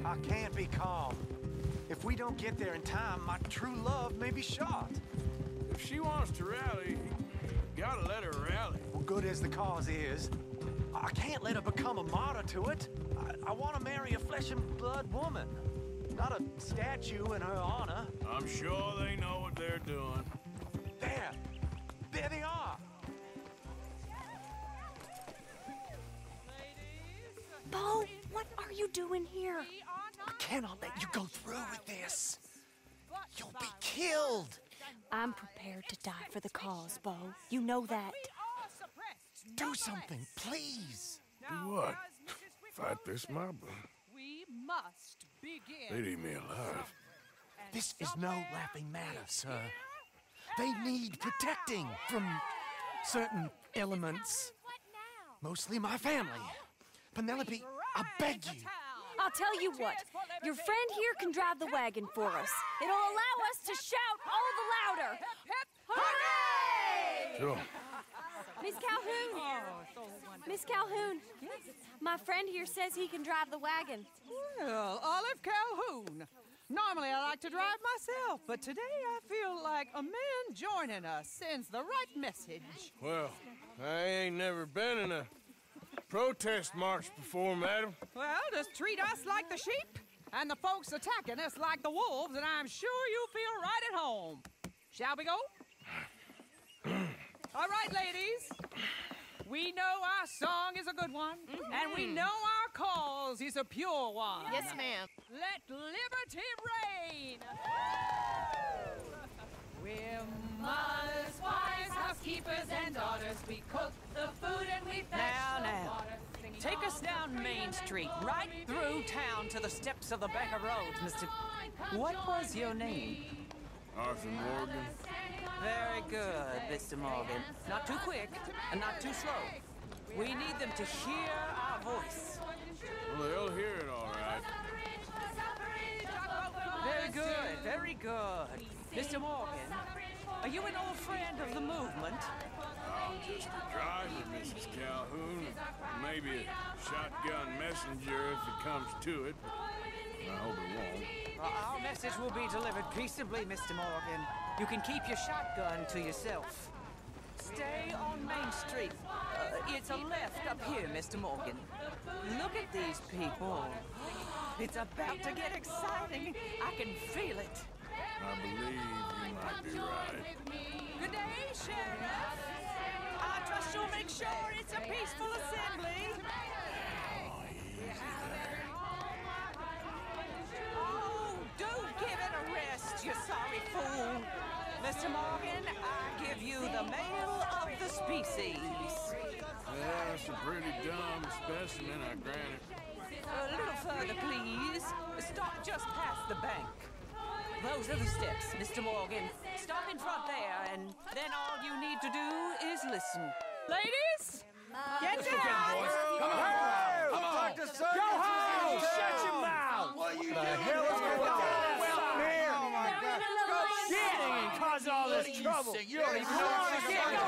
[SPEAKER 20] I can't be calm. If we don't get there in time, my true love may be shot.
[SPEAKER 9] If she wants to rally, you gotta let her rally.
[SPEAKER 20] Well, good as the cause is,
[SPEAKER 6] I can't let her become a martyr to it. I want to marry a flesh and blood woman, not a statue in her honor.
[SPEAKER 5] I'm sure they know what they're doing.
[SPEAKER 6] There they are.
[SPEAKER 15] Bo, what are you doing here?
[SPEAKER 6] I cannot let you go through with this. You'll be killed.
[SPEAKER 15] I'm prepared to die for the cause, Bo. You know that.
[SPEAKER 6] Do something, please.
[SPEAKER 5] Do what? Fight this mob?
[SPEAKER 16] We must begin.
[SPEAKER 5] They'd eat me alive.
[SPEAKER 6] This is no laughing matter, sir. They need protecting from certain elements. Mostly my family. Penelope, I beg you.
[SPEAKER 15] I'll tell you what. Your friend here can drive the wagon for us. It'll allow us to shout all the louder. Hooray!
[SPEAKER 5] Sure.
[SPEAKER 15] Miss Calhoun. Miss Calhoun. My friend here says he can drive the wagon.
[SPEAKER 16] Well, Olive Calhoun. Normally I like to drive myself, but today I feel like a man joining us sends the right message.
[SPEAKER 5] Well, I ain't never been in a protest march before, madam.
[SPEAKER 16] Well, just treat us like the sheep, and the folks attacking us like the wolves, and I'm sure you'll feel right at home. Shall we go? All right, ladies. We know our song is a good one, and we know our cause is a pure one.
[SPEAKER 22] Yes, ma'am.
[SPEAKER 16] Let liberty reign. We're mothers, wives, housekeepers, and daughters. We cook the food and we fetch the water.
[SPEAKER 10] Take us down Main Street, right through town to the steps of the Baker Road, Mr. What was your name?
[SPEAKER 5] Arthur Morgan.
[SPEAKER 10] Very good, Mr. Morgan. Not too quick and not too slow. We need them to hear our voice.
[SPEAKER 5] Well, they'll hear it all right.
[SPEAKER 10] Very good, very good. Mr. Morgan, are you an old friend of the movement?
[SPEAKER 5] I'm just a driver, Mrs. Calhoun. Maybe a shotgun messenger if it comes to it. I hope it won't.
[SPEAKER 10] Our message will be delivered peaceably, Mr. Morgan. You can keep your shotgun to yourself. Stay on Main Street. It's a left up here, Mr. Morgan. Look at these people. It's about to get exciting. I can feel it.
[SPEAKER 5] I believe you might be right.
[SPEAKER 10] Good day, Sheriff. I trust you'll make sure it's a peaceful assembly. Oh, do give it a rest, you sorry fool. Mr. Morgan, I give you the male of the species.
[SPEAKER 5] Yeah, it's a pretty dumb specimen, I grant it.
[SPEAKER 10] A little further, please. Stop just past the bank. Those are the steps, Mr. Morgan. Stop in front there, and then all you need to do is listen.
[SPEAKER 16] Ladies, get down!
[SPEAKER 6] Come on! Come on! Go home!
[SPEAKER 10] Shut your mouth!
[SPEAKER 6] What are you doing? The hell is going on? Welcome here! Oh my God!
[SPEAKER 10] Shit!
[SPEAKER 6] And cause all this trouble. You don't even know what's going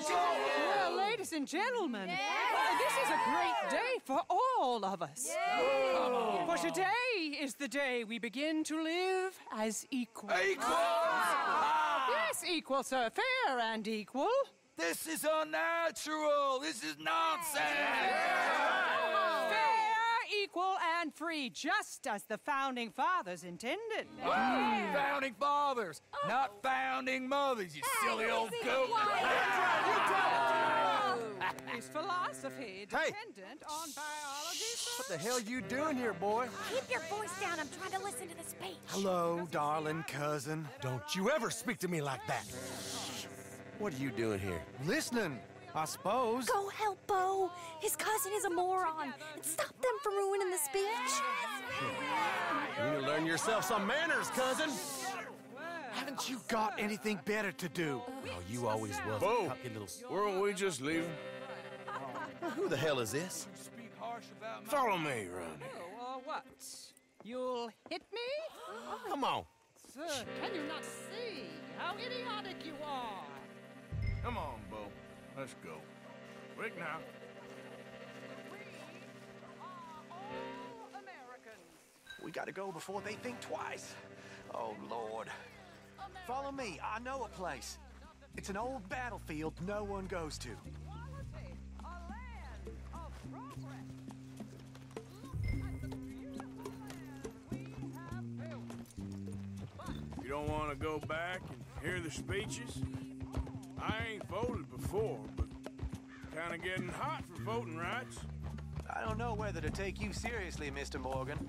[SPEAKER 16] Well, ladies and gentlemen, this is a great day for all of us. For today is the day we begin to live as equals.
[SPEAKER 6] Equals?
[SPEAKER 16] Yes, equal, sir. Fair and equal.
[SPEAKER 6] This is unnatural. This is nonsense.
[SPEAKER 16] Fair, equal, and free, just as the Founding Fathers intended.
[SPEAKER 6] Founding fathers, not founding mothers, you silly old goat.
[SPEAKER 16] Is philosophy dependent on biology?
[SPEAKER 6] What the hell you doing here, boy?
[SPEAKER 15] Keep your voice down. I'm trying to listen to the speech.
[SPEAKER 6] Hello, darling cousin. Don't you ever speak to me like that. What are you doing here? Listening, I suppose.
[SPEAKER 15] Go help Bo. His cousin is a moron. And stop them from ruining the speech.
[SPEAKER 6] You need to learn yourself some manners, cousin. Haven't you got anything better to do? Oh, you always was.
[SPEAKER 5] Bo, weren't we just leaving?
[SPEAKER 6] Who the hell is this?
[SPEAKER 5] Follow me around here.
[SPEAKER 16] Oh, what? You'll hit me?
[SPEAKER 6] Come on.
[SPEAKER 16] Sir, can you not see how idiotic you are?
[SPEAKER 5] Come on, Bo. Let's go. Quick now.
[SPEAKER 6] We gotta go before they think twice. Oh, Lord.
[SPEAKER 4] Follow me. I know a place. It's an old battlefield no one goes to.
[SPEAKER 5] You don't want to go back and hear the speeches? I ain't voted before, but kind of getting hot for voting rights.
[SPEAKER 4] I don't know whether to take you seriously, Mr. Morgan.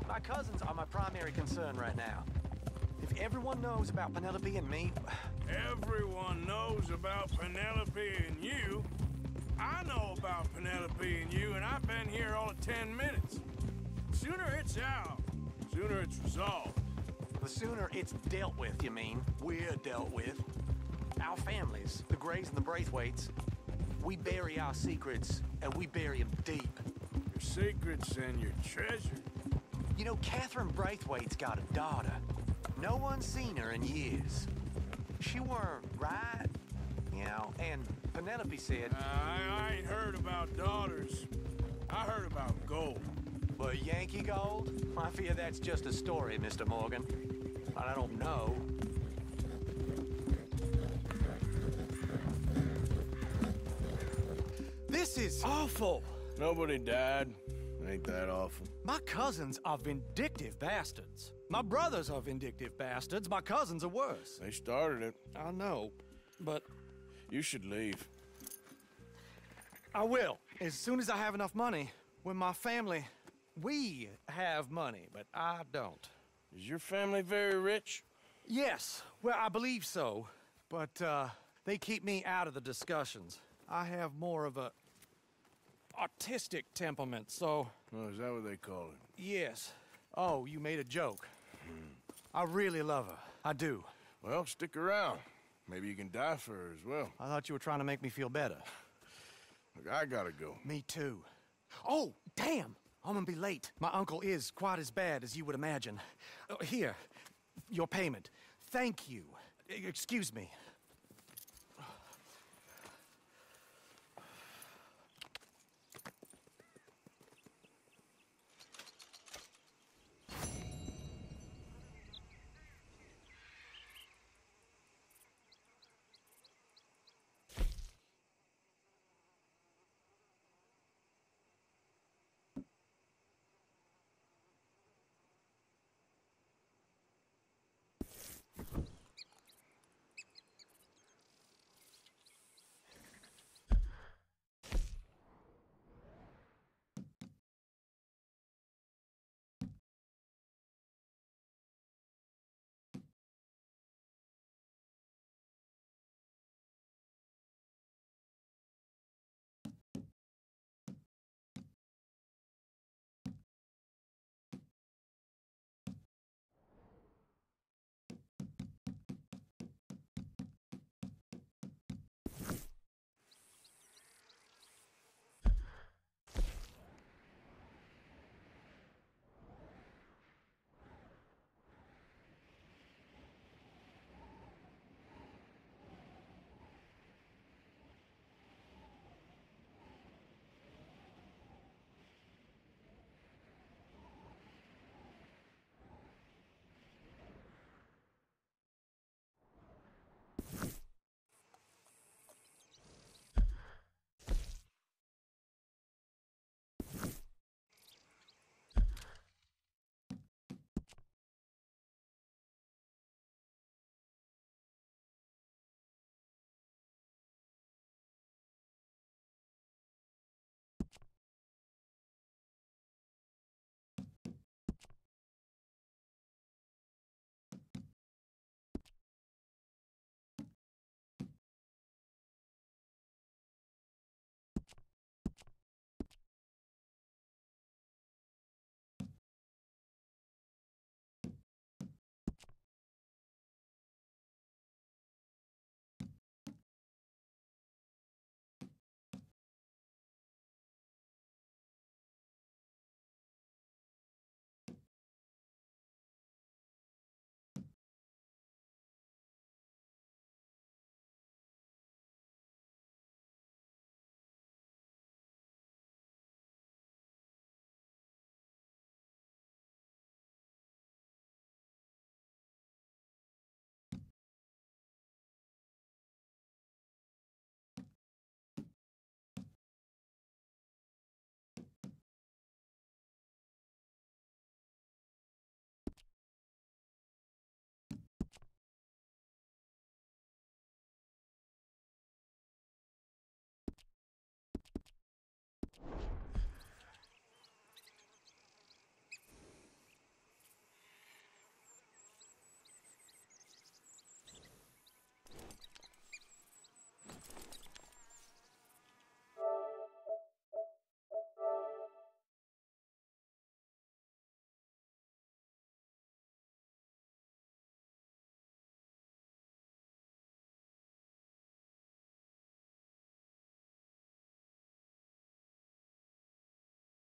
[SPEAKER 4] My cousins are my primary concern right now. If everyone knows about Penelope and me...
[SPEAKER 5] Everyone knows about Penelope and you. I know about Penelope and you, and I've been here all of 10 minutes. Sooner it's out, sooner it's resolved.
[SPEAKER 4] The sooner it's dealt with, you mean? We're dealt with. Our families, the Grays and the Braithwaites, we bury our secrets, and we bury them deep.
[SPEAKER 5] Your secrets and your treasure.
[SPEAKER 4] You know, Catherine Braithwaite's got a daughter. No one's seen her in years. She weren't right, you know, and Penelope said...
[SPEAKER 5] I ain't heard about daughters. I heard about gold.
[SPEAKER 4] But Yankee gold? I fear that's just a story, Mr. Morgan. I don't know. This is awful.
[SPEAKER 5] Nobody died. Ain't that awful.
[SPEAKER 4] My cousins are vindictive bastards. My brothers are vindictive bastards. My cousins are worse.
[SPEAKER 5] They started it.
[SPEAKER 4] I know, but...
[SPEAKER 5] You should leave.
[SPEAKER 4] I will, as soon as I have enough money. When my family... We have money, but I don't.
[SPEAKER 5] Is your family very rich?
[SPEAKER 4] Yes, well, I believe so. But, they keep me out of the discussions. I have more of a... artistic temperament, so...
[SPEAKER 5] Oh, is that what they call it?
[SPEAKER 4] Yes. Oh, you made a joke. I really love her. I do.
[SPEAKER 5] Well, stick around. Maybe you can die for her as well.
[SPEAKER 4] I thought you were trying to make me feel better.
[SPEAKER 5] Look, I gotta go.
[SPEAKER 4] Me too. Oh, damn! I'm gonna be late. My uncle is quite as bad as you would imagine. Here, your payment. Thank you. Excuse me.